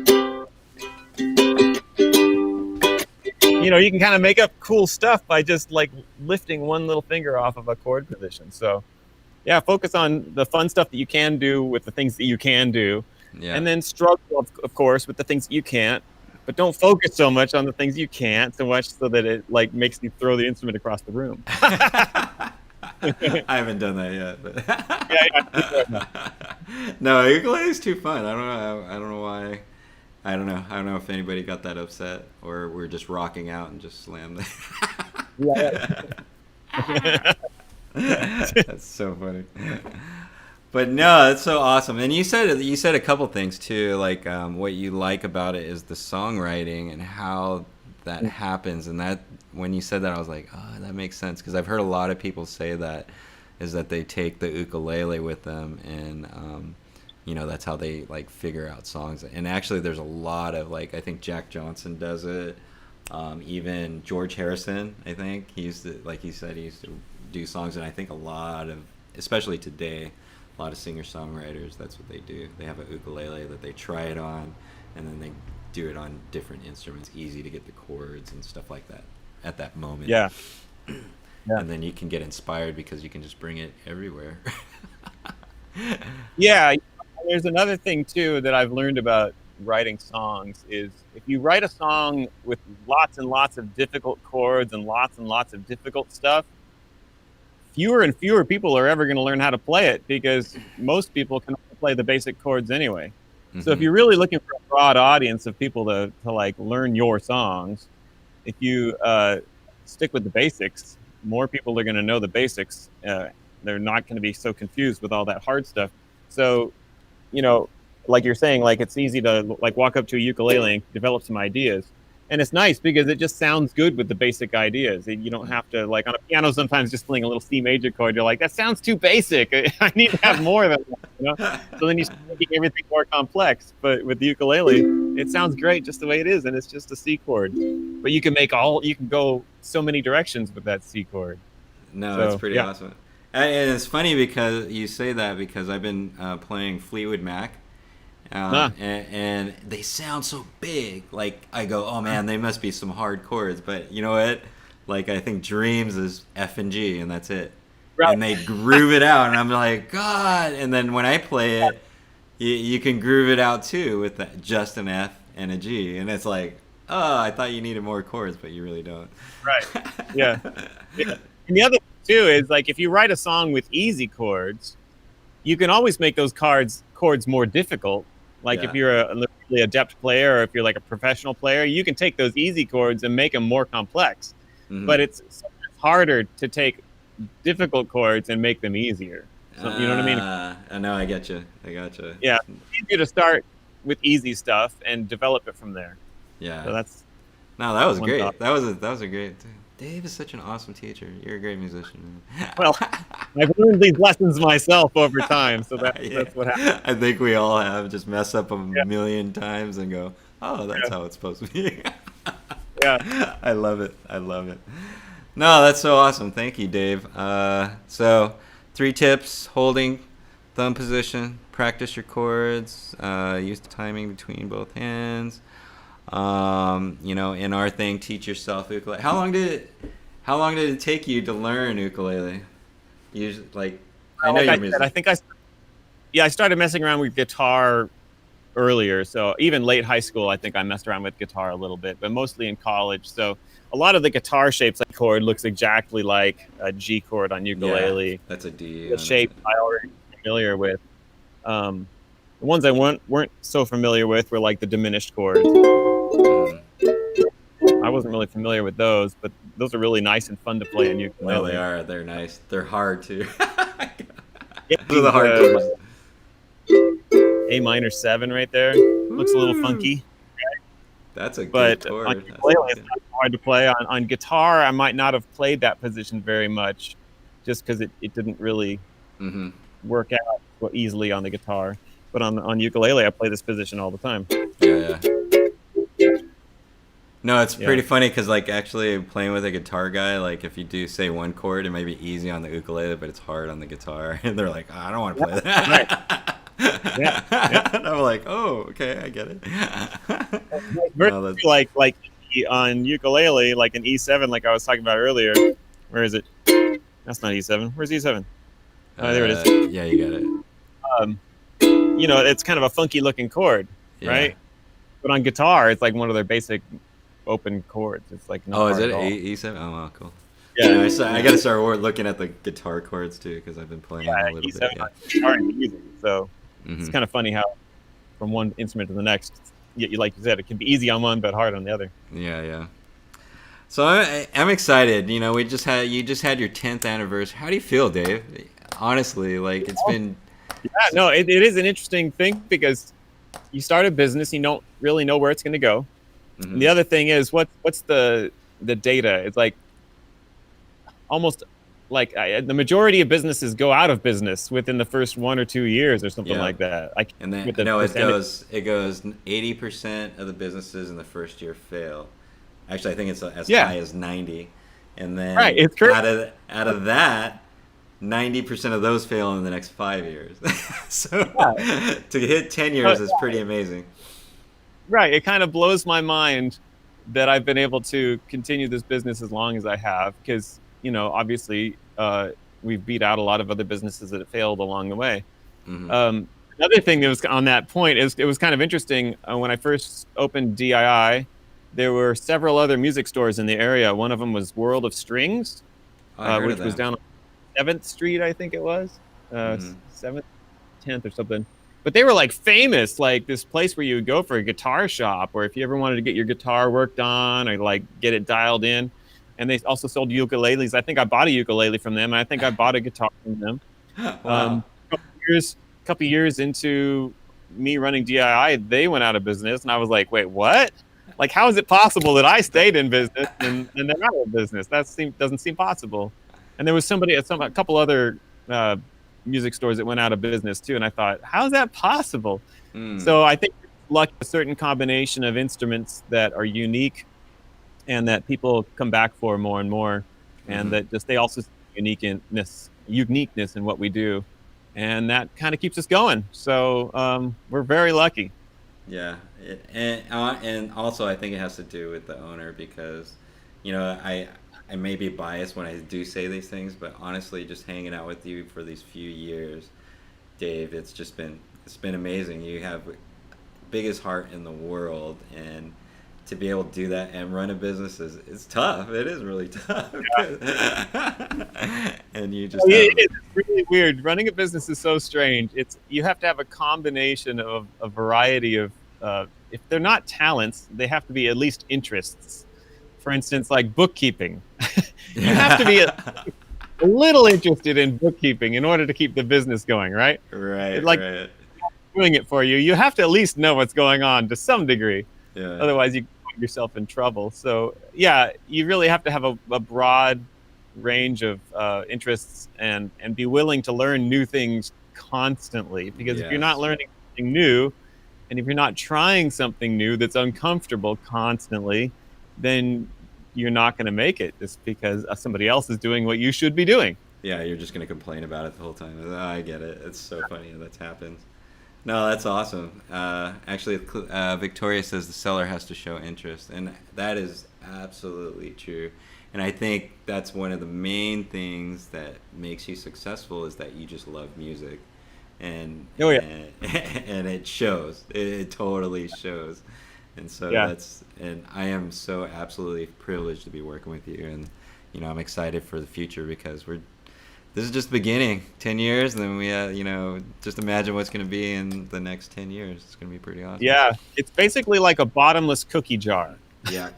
Speaker 2: You know, you can kind of make up cool stuff by just like lifting one little finger off of a chord position. So yeah, focus on the fun stuff that you can do with the things that you can do.
Speaker 1: Yeah.
Speaker 2: And then struggle, of course, with the things that you can't. But don't focus so much on the things you can't so much so that it like makes you throw the instrument across the room.
Speaker 1: I haven't done that yet, but
Speaker 2: Yeah.
Speaker 1: no, ukulele is too fun. I don't know. I don't know why. I don't know. I don't know if anybody got that upset or we're just rocking out and just slammed it.
Speaker 2: Yeah.
Speaker 1: That's so funny. But no, that's so awesome. And you said a couple things too, like what you like about it is the songwriting and how that happens. And that when you said that, I was like, oh, that makes sense because I've heard a lot of people say that is that they take the ukulele with them and you know, that's how they like figure out songs. And actually, there's a lot of like I think Jack Johnson does it. Even George Harrison, I think he used to, like he said, he used to do songs, and I think a lot of, especially today, a lot of singer-songwriters, that's what they do. They have a ukulele that they try it on, and then they do it on different instruments, easy to get the chords and stuff like that at that moment.
Speaker 2: Yeah. Yeah.
Speaker 1: And then you can get inspired because you can just bring it everywhere.
Speaker 2: Yeah. There's another thing, too, that I've learned about writing songs is if you write a song with lots and lots of difficult chords and lots of difficult stuff, fewer and fewer people are ever going to learn how to play it because most people can only play the basic chords anyway. Mm-hmm. So if you're really looking for a broad audience of people to like learn your songs, if you stick with the basics, more people are going to know the basics. They're not going to be so confused with all that hard stuff. So, you know, like you're saying, like it's easy to like walk up to a ukulele and develop some ideas. And it's nice because it just sounds good with the basic ideas. You don't have to, like on a piano, sometimes just playing a little C major chord, you're like, that sounds too basic. I need to have more than that, you know? So then you start making everything more complex. But with the ukulele, it sounds great just the way it is, and it's just a C chord. But you can go so many directions with that C chord.
Speaker 1: No, so, that's pretty awesome. And it's funny because you say that because I've been playing Fleetwood Mac. And they sound so big. Like I go, oh man, they must be some hard chords. But you know what? Like I think Dreams is F and G, and that's it. Right. And they groove it out, and I'm like, God. And then when I play it, you can groove it out too with that, just an F and a G, and it's like, oh, I thought you needed more chords, but you really don't.
Speaker 2: Right. Yeah. And the other thing too is like if you write a song with easy chords, you can always make those chords more difficult. Like if you're a really adept player or if you're like a professional player, you can take those easy chords and make them more complex. Mm-hmm. But it's harder to take difficult chords and make them easier. So, you know what I mean?
Speaker 1: I know, I get you. Yeah,
Speaker 2: it's easier to start with easy stuff and develop it from there.
Speaker 1: Yeah.
Speaker 2: So that's.
Speaker 1: No, that was great. That was a great. Dave is such an awesome teacher. You're a great musician, man.
Speaker 2: Well, I've learned these lessons myself over time, so that's what happens.
Speaker 1: I think we all have. Just mess up a million times and go, oh, that's how it's supposed to be.
Speaker 2: Yeah.
Speaker 1: I love it. No, that's so awesome. Thank you, Dave. So 3 tips: holding thumb position, practice your chords, use the timing between both hands. You know, in our thing, teach yourself ukulele. How long did it take you to learn ukulele? Usually, like, I know you're music.
Speaker 2: I started messing around with guitar earlier. So even late high school, I think I messed around with guitar a little bit, but mostly in college. So a lot of the guitar shapes like chord looks exactly like a G chord on ukulele.
Speaker 1: Yeah, that's a D.
Speaker 2: The shape I already familiar with. The ones I weren't so familiar with were like the diminished chords. I wasn't really familiar with those, but those are really nice and fun to play in ukulele.
Speaker 1: Well, they are. They're nice. They're hard too.
Speaker 2: Those are the hard chords. A minor 7 right there. Looks a little funky.
Speaker 1: That's a good chord.
Speaker 2: On ukulele, it's not hard to play. On guitar, I might not have played that position very much, just because it didn't really work out easily on the guitar. But on ukulele, I play this position all the time.
Speaker 1: Yeah, yeah. No, it's
Speaker 2: Yeah.
Speaker 1: pretty funny because like actually playing with a guitar guy, like if you do say one chord, it might be easy on the ukulele, but it's hard on the guitar, and they're like, oh, I don't want to play
Speaker 2: Right.
Speaker 1: that.
Speaker 2: Yeah. Yeah.
Speaker 1: And I'm like, oh, okay, I get it. No, that's
Speaker 2: Like on ukulele, like an E7, like I was talking about earlier. Where is it? That's not E7. Where's E7? Oh, there it is.
Speaker 1: yeah, you got it.
Speaker 2: Um, it's kind of a funky looking chord,
Speaker 1: Yeah.
Speaker 2: right? But on guitar, it's like one of their basic open chords. It's like not
Speaker 1: Oh, is
Speaker 2: hard
Speaker 1: it
Speaker 2: at all.
Speaker 1: E7? Oh, wow, cool.
Speaker 2: Yeah,
Speaker 1: I got to start looking at the guitar chords too because I've been playing a little
Speaker 2: E7
Speaker 1: bit.
Speaker 2: on guitar and music. So
Speaker 1: Mm-hmm.
Speaker 2: it's kind of funny how from one instrument to the next, like you said, it can be easy on one but hard on the other.
Speaker 1: Yeah, yeah. So I'm excited. You know, you just had your 10th anniversary. How do you feel, Dave? Honestly, like it's been.
Speaker 2: Yeah, no, it is an interesting thing because you start a business, you don't really know where it's going to go.
Speaker 1: Mm-hmm.
Speaker 2: And the other thing is, what's the data? It's like almost like the majority of businesses go out of business within the first 1 or 2 years or something like that.
Speaker 1: And then no, it goes 80% of the businesses in the first year fail. Actually, I think it's as high as 90. And then
Speaker 2: it's true.
Speaker 1: out of that, 90% of those fail in the next 5 years. So to hit 10 years is pretty amazing.
Speaker 2: Right. It kind of blows my mind that I've been able to continue this business as long as I have because, obviously we've beat out a lot of other businesses that have failed along the way.
Speaker 1: Mm-hmm.
Speaker 2: Another thing that was on that point is it was kind of interesting. When I first opened DII, there were several other music stores in the area. One of them was World of Strings, which was down on 7th Street, I think it was. 7th, 10th or something. But they were like famous, like this place where you would go for a guitar shop, or if you ever wanted to get your guitar worked on or like get it dialed in. And they also sold ukuleles. I think I bought a ukulele from them. And I think I bought a guitar from them.
Speaker 1: Wow.
Speaker 2: Couple years into me running DII, they went out of business. And I was like, wait, what? Like, how is it possible that I stayed in business and they're out of business? Doesn't seem possible. And there was a couple other music stores that went out of business too. And I thought, how is that possible? So I think like a certain combination of instruments that are unique and that people come back for more and more, and that just they also see uniqueness in what we do, and that kind of keeps us going. So we're very lucky.
Speaker 1: Yeah, and also I think it has to do with the owner because, I may be biased when I do say these things, but honestly, just hanging out with you for these few years, Dave, it's been amazing. You have the biggest heart in the world, and to be able to do that and run a business is tough. It is really tough. And you just
Speaker 2: it's really weird. Running a business is so strange. You have to have a combination of a variety of if they're not talents, they have to be at least interests. For instance, like bookkeeping. You have to be a little interested in bookkeeping in order to keep the business going, right?
Speaker 1: Right.
Speaker 2: Right. Doing it for you, you have to at least know what's going on to some degree.
Speaker 1: Yeah.
Speaker 2: Otherwise, you put yourself in trouble. So, yeah, you really have to have a broad range of interests and be willing to learn new things constantly. Because if you're not learning something new, and if you're not trying something new that's uncomfortable constantly, then you're not going to make it just because somebody else is doing what you should be doing.
Speaker 1: Yeah, you're just going to complain about it the whole time. Oh, I get it. It's so funny that happens. No, that's awesome. Actually, Victoria says the seller has to show interest, and that is absolutely true. And I think that's one of the main things that makes you successful is that you just love music. And and it shows. It totally shows. And so and I am so absolutely privileged to be working with you, and I'm excited for the future because this is just the beginning. 10 years, and then we just imagine what's going to be in the next 10 years. It's going to be pretty awesome.
Speaker 2: Yeah, it's basically like a bottomless cookie jar.
Speaker 1: Yeah.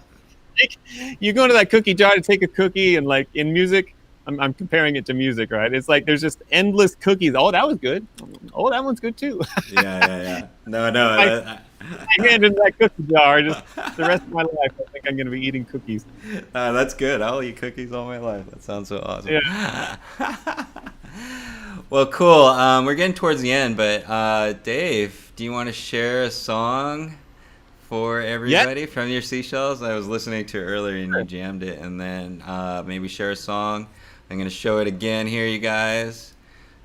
Speaker 2: You go into that cookie jar to take a cookie, and like in music, I'm comparing it to music, right? It's like there's just endless cookies. Oh, that was good. Oh, that one's good too.
Speaker 1: Yeah. No.
Speaker 2: I hand in that cookie jar. Just the rest of my life, I think I'm going to be eating cookies.
Speaker 1: That's good. I'll eat cookies all my life. That sounds so awesome.
Speaker 2: Yeah.
Speaker 1: Well, cool. We're getting towards the end, but Dave, do you want to share a song for everybody from your seashells? I was listening to it earlier and you jammed it, and then maybe share a song. I'm going to show it again here, you guys.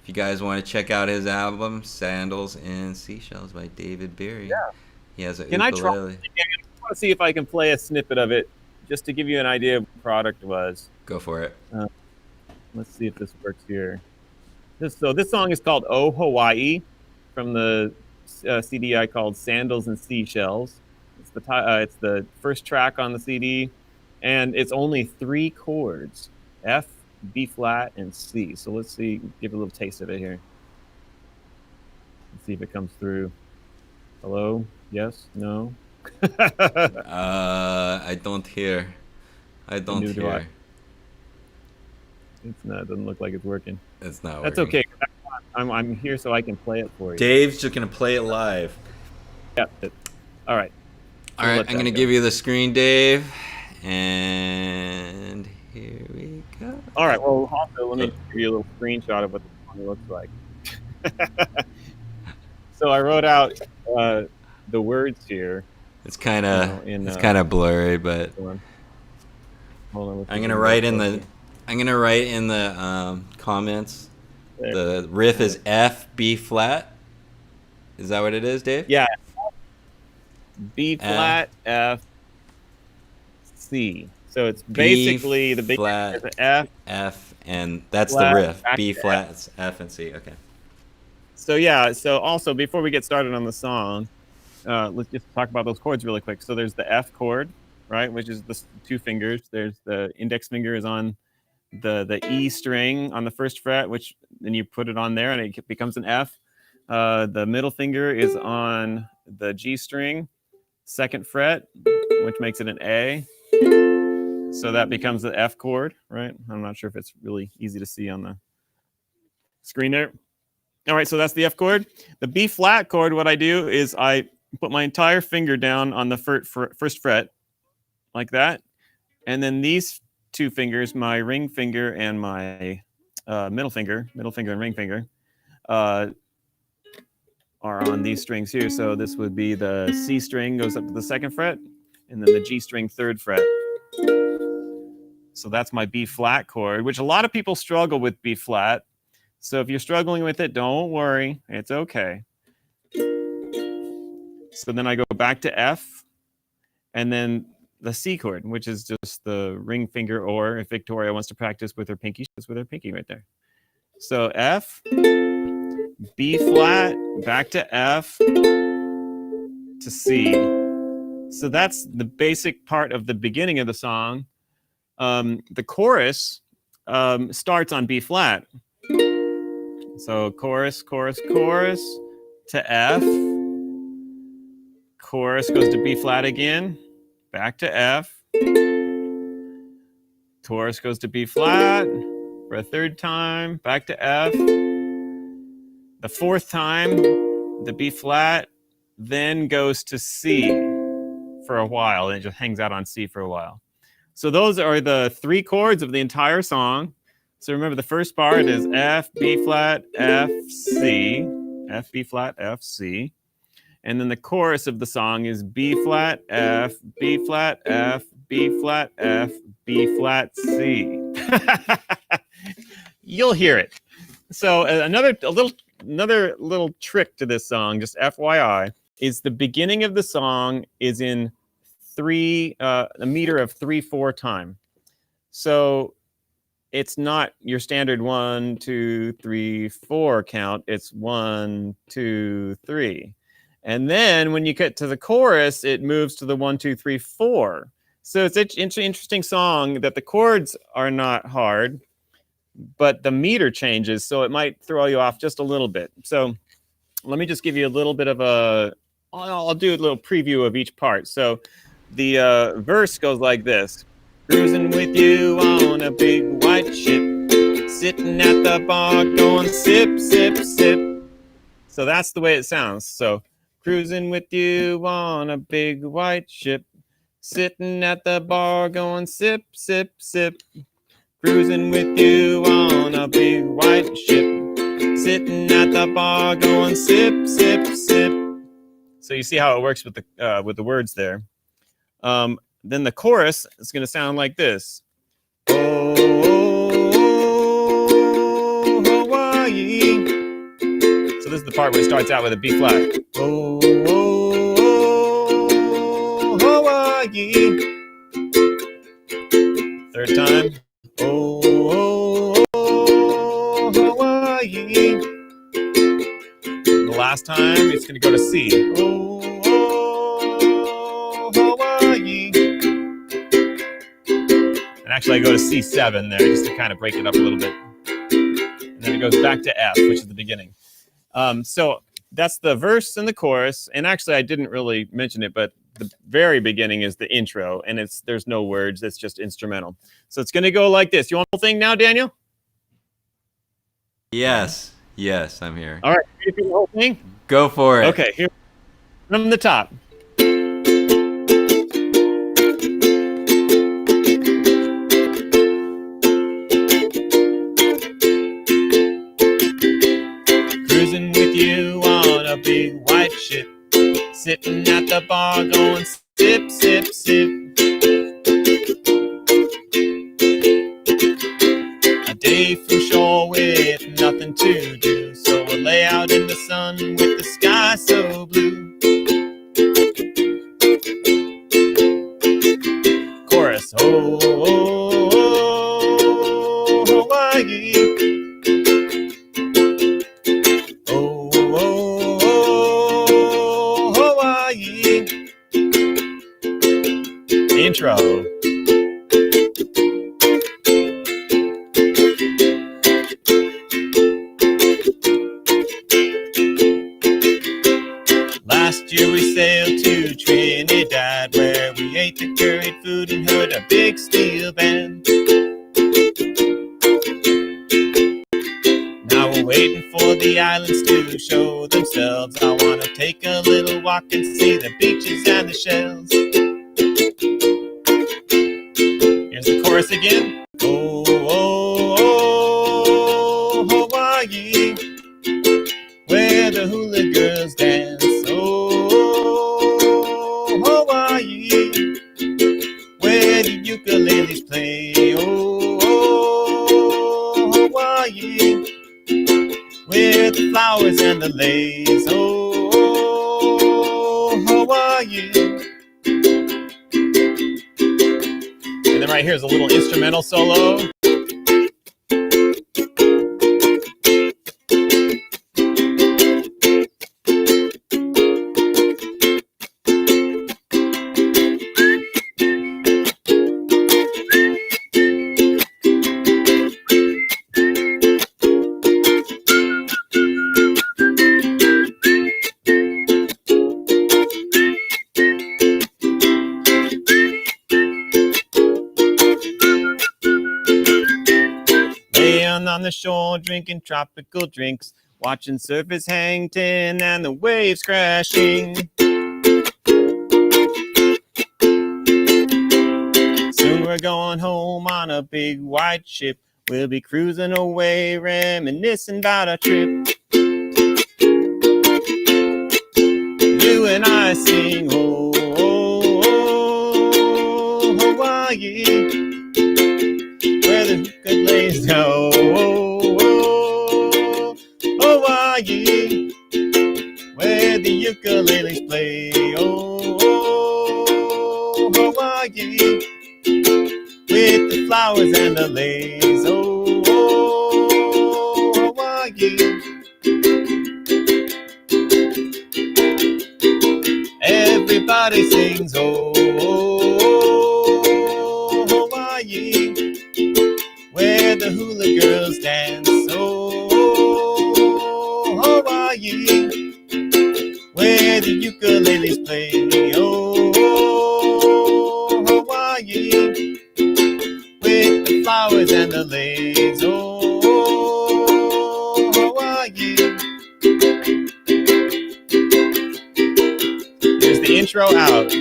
Speaker 1: If you guys want to check out his album, Sandals and Seashells by David Berry.
Speaker 2: Yeah.
Speaker 1: He has a
Speaker 2: Can I try?
Speaker 1: ukulele.
Speaker 2: I want to see if I can play a snippet of it just to give you an idea of what the product was.
Speaker 1: Go for it.
Speaker 2: Let's see if this works here. This song is called Oh Hawaii from the CD I called Sandals and Seashells. It's the first track on the CD, and it's only 3 chords: F, B flat, and C. So let's see, give a little taste of it here. Let's see if it comes through. Hello? Yes? No?
Speaker 1: I don't hear. I don't
Speaker 2: Neither do
Speaker 1: hear.
Speaker 2: I. It's not. It doesn't look like it's working.
Speaker 1: It's not
Speaker 2: That's
Speaker 1: working.
Speaker 2: okay. I'm here so I can play it for you.
Speaker 1: Dave's just going to play it live.
Speaker 2: Yeah. All right.
Speaker 1: All right, I'm going to give you the screen, Dave. And here we go.
Speaker 2: All right. Well, also, let me give you a little screenshot of what the song looks like. So I wrote out the words here.
Speaker 1: It's kind of blurry, but
Speaker 2: Hold on,
Speaker 1: I'm gonna write in the comments. The riff is F B flat. Is that what it is, Dave?
Speaker 2: Yeah. B flat F C. So it's basically the big
Speaker 1: F, and that's the riff. B flat, F and C. Okay.
Speaker 2: So yeah. So also, before we get started on the song, let's just talk about those chords really quick. So there's the F chord, right, which is the 2 fingers. There's the index finger is on the E string on the 1st fret, which then you put it on there and it becomes an F. The middle finger is on the G string, 2nd fret, which makes it an A. So that becomes the F chord, right? I'm not sure if it's really easy to see on the screen there. All right, so that's the F chord. The B flat chord, what I do is I put my entire finger down on the 1st fret, like that. And then these 2 fingers, my ring finger and my middle finger and ring finger, are on these strings here. So this would be the C string goes up to the 2nd fret, and then the G string 3rd fret. So that's my B flat chord, which a lot of people struggle with B flat. So if you're struggling with it, don't worry. It's okay. So then I go back to F, and then the C chord, which is just the ring finger, or if Victoria wants to practice with her pinky, she's with her pinky right there. So F, B flat, back to F, to C. So that's the basic part of the beginning of the song. The chorus starts on B flat. So chorus, chorus, chorus to F. Chorus goes to B flat again, back to F. Chorus goes to B flat for a 3rd time, back to F. The 4th time, the B flat then goes to C for a while, and it just hangs out on C for a while. So those are the 3 chords of the entire song. So remember, the first part is F, B flat, F, C. F, B flat, F, C. And then the chorus of the song is B flat, F, B flat, F, B flat, F, B flat, C. You'll hear it. So another little trick to this song, just FYI, is the beginning of the song is in a meter of 3/4 time. So it's not your standard 1, 2, 3, 4 count. It's 1, 2, 3. And then when you get to the chorus, it moves to the 1, 2, 3, 4. So it's an interesting song that the chords are not hard, but the meter changes, so it might throw you off just a little bit. So let me just give you a little bit of I'll do a little preview of each part. So the verse goes like this. Cruising with you on a big white ship, sitting at the bar going sip, sip, sip. So that's the way it sounds. So cruising with you on a big white ship, sitting at the bar going sip, sip, sip. Cruising with you on a big white ship, sitting at the bar going sip, sip, sip. So you see how it works with the words there. Then the chorus is going to sound like this. Oh, Hawaii. So this is the part where it starts out with a B flat. Oh, Hawaii. Third time. Oh, Hawaii. The last time it's going to go to C. Oh, Hawaii. And actually I go to C7 there just to kind of break it up a little bit. And then it goes back to F, which is the beginning. So that's the verse and the chorus. And actually I didn't really mention it, but the very beginning is the intro, and there's no words. It's just instrumental. So it's going to go like this. You want the whole thing now, Daniel?
Speaker 1: Yes, I'm here.
Speaker 2: All right, ready for the whole thing?
Speaker 1: Go for it.
Speaker 2: Okay, here from the top. Cruising with you on a big white ship, sitting at the bar going sip, sip, sip. A day from shore with nothing to do, so we'll lay out in the sun with the sky so blue. Chorus. Oh, oh, oh, Hawaii. Oh, oh, oh, Hawaii. Intro. Last year we sailed to Trinidad, where we ate the curried food and heard a big steel band. Now we're waiting for the islands to show themselves. I want to take a little walk and see the beaches and the shells. Here's the chorus again. Oh, oh, oh, Hawaii, where the hula girls dance. Oh, Hawaii, where the ukuleles play. Oh, Hawaii, where the flowers and the lace. Oh, Hawaii. And then right here is a little instrumental solo. On the shore drinking tropical drinks, watching surfers hang ten and the waves crashing. Soon we're going home on a big white ship. We'll be cruising away, reminiscing about our trip. You and I sing, oh, oh, oh, Hawaii, where the ukuleles go. Hawaii, where the ukuleles play. Oh, Hawaii, with the flowers and the lace. Oh, Hawaii. Everybody sings, oh, Hawaii, where the hula girls dance. Oh, Hawaii, where the ukuleles play. Oh, Hawaii, with the flowers and the lace. Oh, Hawaii. Here's the intro out.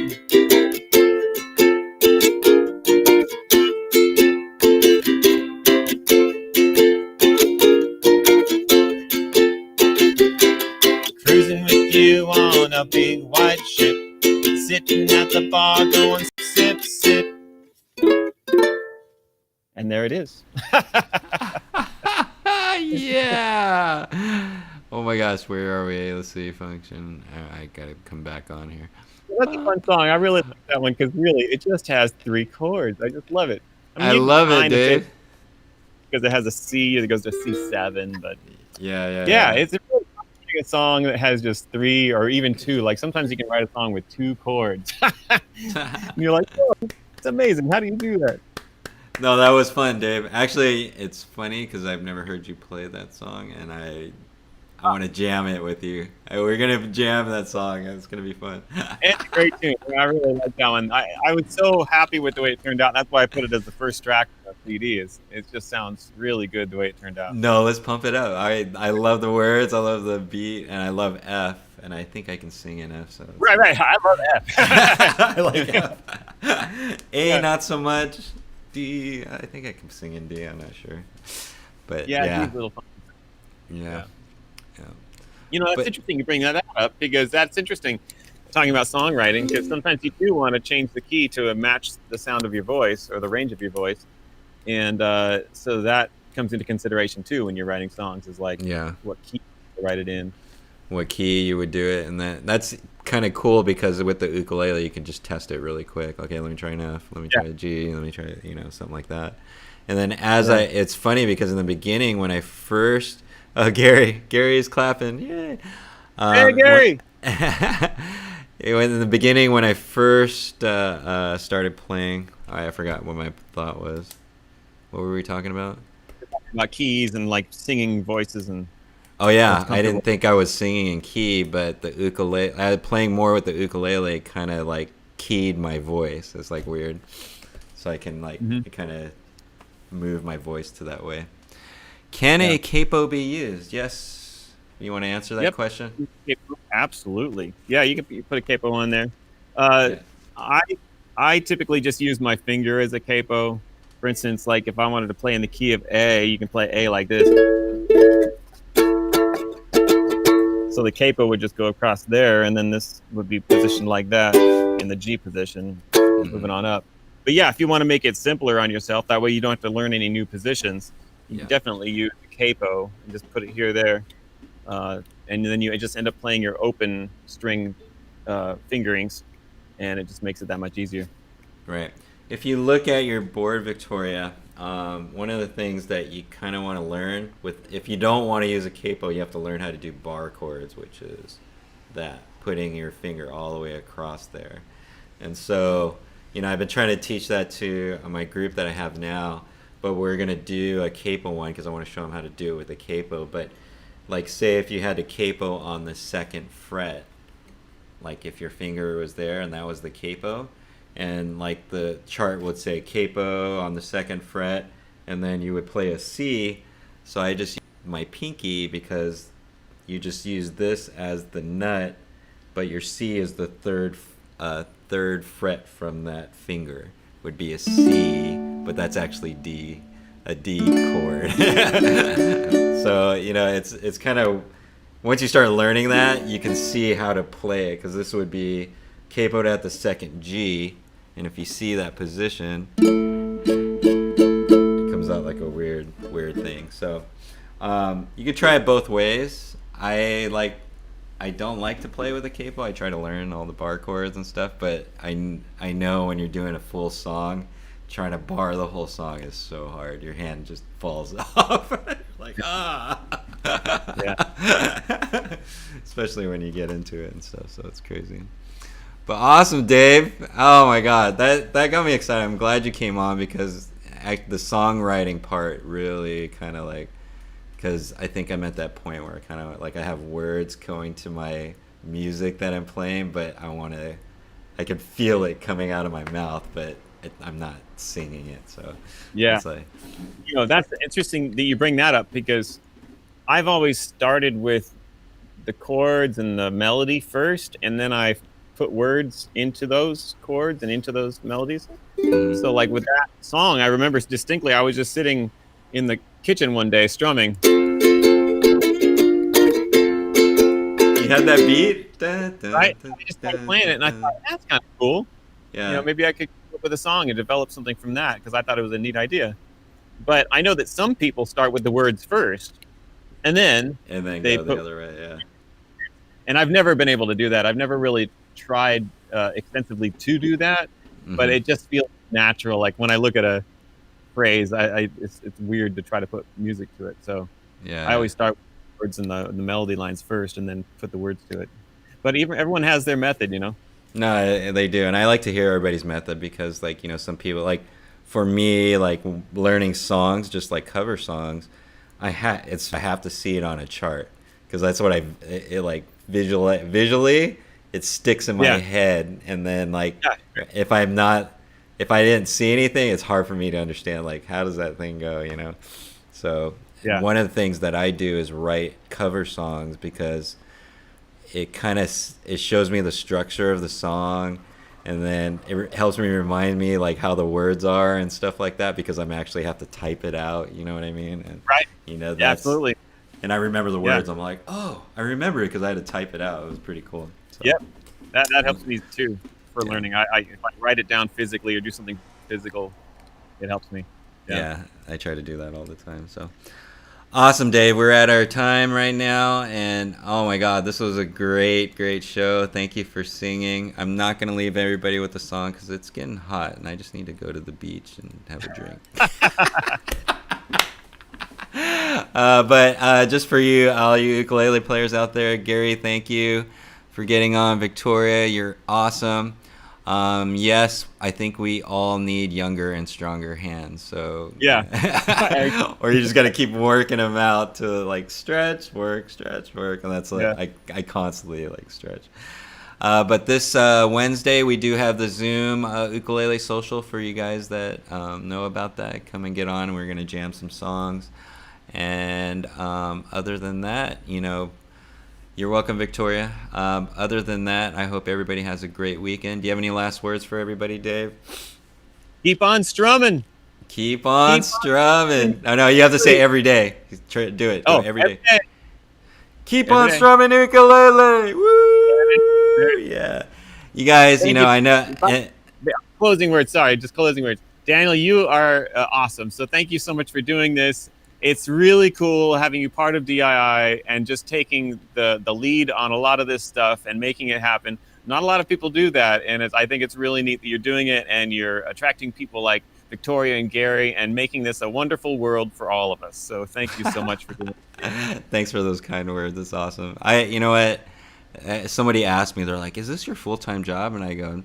Speaker 2: you on a big white ship, sitting at the bar going sip, sip. And there it is.
Speaker 1: Yeah. Oh my gosh, where are we? Let's see, function. I gotta come back on here.
Speaker 2: That's a fun song. I really like that one because really it just has 3 chords. I just love it. I mean,
Speaker 1: I
Speaker 2: you
Speaker 1: love it,
Speaker 2: kind of say
Speaker 1: Dave.
Speaker 2: because it has a C, it goes to C7, but
Speaker 1: Yeah.
Speaker 2: it's really fun writing a song that has just 3 or even 2. Like sometimes you can write a song with 2 chords. And you're like, oh, it's amazing. How do you do that?
Speaker 1: No, that was fun, Dave. Actually, it's funny because I've never heard you play that song, and I want to jam it with you. We're gonna jam that song. It's gonna be fun.
Speaker 2: It's a great tune. I really like that one. I was so happy with the way it turned out. That's why I put it as the first track of the CD. It just sounds really good the way it turned out.
Speaker 1: No, let's pump it up. I love the words. I love the beat, and I love F. And I think I can sing in F. So
Speaker 2: Right. I love F.
Speaker 1: I like F. A, not so much. D, I think I can sing in D. I'm not sure, but
Speaker 2: yeah. D's a little fun.
Speaker 1: Yeah.
Speaker 2: You know, that's interesting you bring that up because that's interesting talking about songwriting because sometimes you do want to change the key to match the sound of your voice or the range of your voice. And so that comes into consideration too when you're writing songs is like what key to write it in.
Speaker 1: What key you would do it, and that's kind of cool because with the ukulele you can just test it really quick. Okay, let me try an F, let me try a G, let me try something like that. And then it's funny because in the beginning when I first Gary's clapping, yay!
Speaker 2: Hey Gary!
Speaker 1: In the beginning when I first started playing, I forgot what my thought was. What were we talking about?
Speaker 2: About keys and like singing voices and.
Speaker 1: Oh yeah, I didn't think I was singing in key, but the ukulele, playing more with the ukulele kind of like keyed my voice. It's like weird, so I can like kind of move my voice to that way. Can a capo be used? Yes. You want to answer that question?
Speaker 2: Absolutely. Yeah, you can put a capo on there. I typically just use my finger as a capo. For instance, like if I wanted to play in the key of A, you can play A like this. So the capo would just go across there, and then this would be positioned like that in the G position, moving on up. But yeah, if you want to make it simpler on yourself, that way you don't have to learn any new positions. You can definitely use the capo and just put it here, there, and then you just end up playing your open string fingerings, and it just makes it that much easier.
Speaker 1: Right. If you look at your board, Victoria, one of the things that you kind of want to learn if you don't want to use a capo, you have to learn how to do bar chords, which is that putting your finger all the way across there. And so, I've been trying to teach that to my group that I have now, but we're going to do a capo one because I want to show them how to do it with a capo. But like say if you had a capo on the 2nd fret, like if your finger was there and that was the capo, and like the chart would say capo on the 2nd fret, and then you would play a C. So I just use my pinky because you just use this as the nut, but your C is the third fret from that finger would be a C, but that's actually a D chord. So it's kind of, once you start learning that, you can see how to play it, because this would be capoed at the 2nd G. And if you see that position, it comes out like a weird thing. So you could try it both ways. I don't like to play with a capo. I try to learn all the bar chords and stuff, but I know when you're doing a full song, trying to bar the whole song is so hard. Your hand just falls off. Like, yeah. Especially when you get into it and stuff, so it's crazy. But awesome, Dave. Oh my God, that got me excited. I'm glad you came on because the songwriting part really kind of like, because I think I'm at that point where I kind of like I have words going to my music that I'm playing, but I can feel it coming out of my mouth, but I'm not singing it. So
Speaker 2: yeah,
Speaker 1: it's like,
Speaker 2: that's interesting that you bring that up, because I've always started with the chords and the melody first, and then I put words into those chords and into those melodies. So like with that song, I remember distinctly, I was just sitting in the kitchen one day strumming,
Speaker 1: You had that beat?
Speaker 2: Right? I just started playing it, and I thought that's kind of cool.
Speaker 1: Yeah.
Speaker 2: Maybe I could come up with a song and develop something from that because I thought it was a neat idea. But I know that some people start with the words first, and then
Speaker 1: And then
Speaker 2: they
Speaker 1: go the
Speaker 2: put.
Speaker 1: other way, yeah.
Speaker 2: And I've never been able to do that. I've never really tried extensively to do that, but it just feels natural. Like when I look at a phrase, it's weird to try to put music to it. So
Speaker 1: Yeah.
Speaker 2: I always start with the words and the melody lines first, and then put the words to it. But everyone has their method,
Speaker 1: No, they do, and I like to hear everybody's method because, like, some people, like, for me, like learning songs, just like cover songs, I have to see it on a chart because that's what it like visually it sticks in my head, and then like if I didn't see anything, it's hard for me to understand like how does that thing go. So one of the things that I do is write cover songs because it shows me the structure of the song, and then it helps me remind me like how the words are and stuff like that because I'm actually have to type it out. You know what I mean? And,
Speaker 2: right.
Speaker 1: That's,
Speaker 2: absolutely.
Speaker 1: And I remember the words. I'm like, oh, I remember it because I had to type it out. It was pretty cool. So.
Speaker 2: Yep. That helps me too for learning. If I write it down physically or do something physical, it helps me.
Speaker 1: Yeah, I try to do that all the time. So. Awesome, Dave. We're at our time right now, and oh my God, this was a great, great show. Thank you for singing. I'm not going to leave everybody with the song because it's getting hot, and I just need to go to the beach and have a drink. But just for you, all you ukulele players out there, Gary, thank you for getting on. Victoria, you're awesome. Yes, I think we all need younger and stronger hands. So or you just got to keep working them out to like stretch, work, and that's like I constantly like stretch. But this Wednesday we do have the Zoom ukulele social for you guys that know about that. Come and get on, and we're gonna jam some songs. And other than that, you're welcome, Victoria. Other than that, I hope everybody has a great weekend. Do you have any last words for everybody, Dave?
Speaker 2: Keep on strumming.
Speaker 1: Keep on strumming. Oh, no, you have to say every day. Try to do it. Every day. Keep on strumming ukulele. Woo! Yeah. You guys, I know.
Speaker 2: Closing words. Sorry, just closing words. Daniel, you are awesome. So thank you so much for doing this. It's really cool having you part of DII and just taking the lead on a lot of this stuff and making it happen. Not a lot of people do that, and I think it's really neat that you're doing it and you're attracting people like Victoria and Gary and making this a wonderful world for all of us. So thank you so much for doing it.
Speaker 1: Thanks for those kind words. That's awesome. You know what? Somebody asked me, they're like, is this your full-time job? And I go...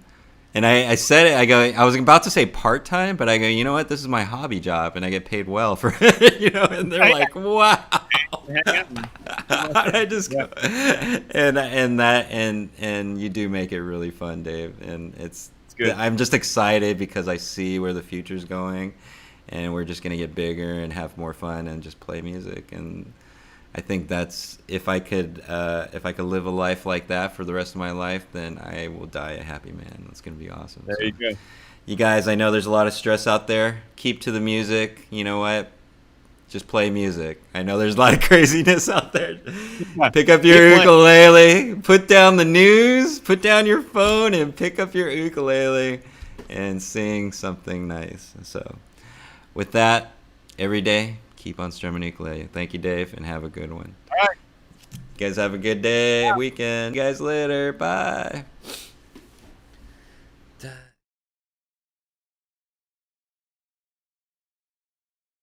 Speaker 1: And I said it, I was about to say part-time, but I go, you know what, this is my hobby job, and I get paid well for it, and they're like, wow. I just go, and you do make it really fun, Dave, and it's good. I'm just excited because I see where the future's going, and we're just going to get bigger and have more fun and just play music, and I think that's if I could live a life like that for the rest of my life, then I will die a happy man. That's gonna be awesome.
Speaker 2: There you go.
Speaker 1: You guys, I know there's a lot of stress out there. Keep to the music. You know what? Just play music. I know there's a lot of craziness out there. Pick up your ukulele. Put down the news. Put down your phone and pick up your ukulele and sing something nice. So, with that, every day, keep on strumming ukulele. Thank you, Dave, and have a good one.
Speaker 2: All right.
Speaker 1: You guys have a good day, weekend. You guys later. Bye.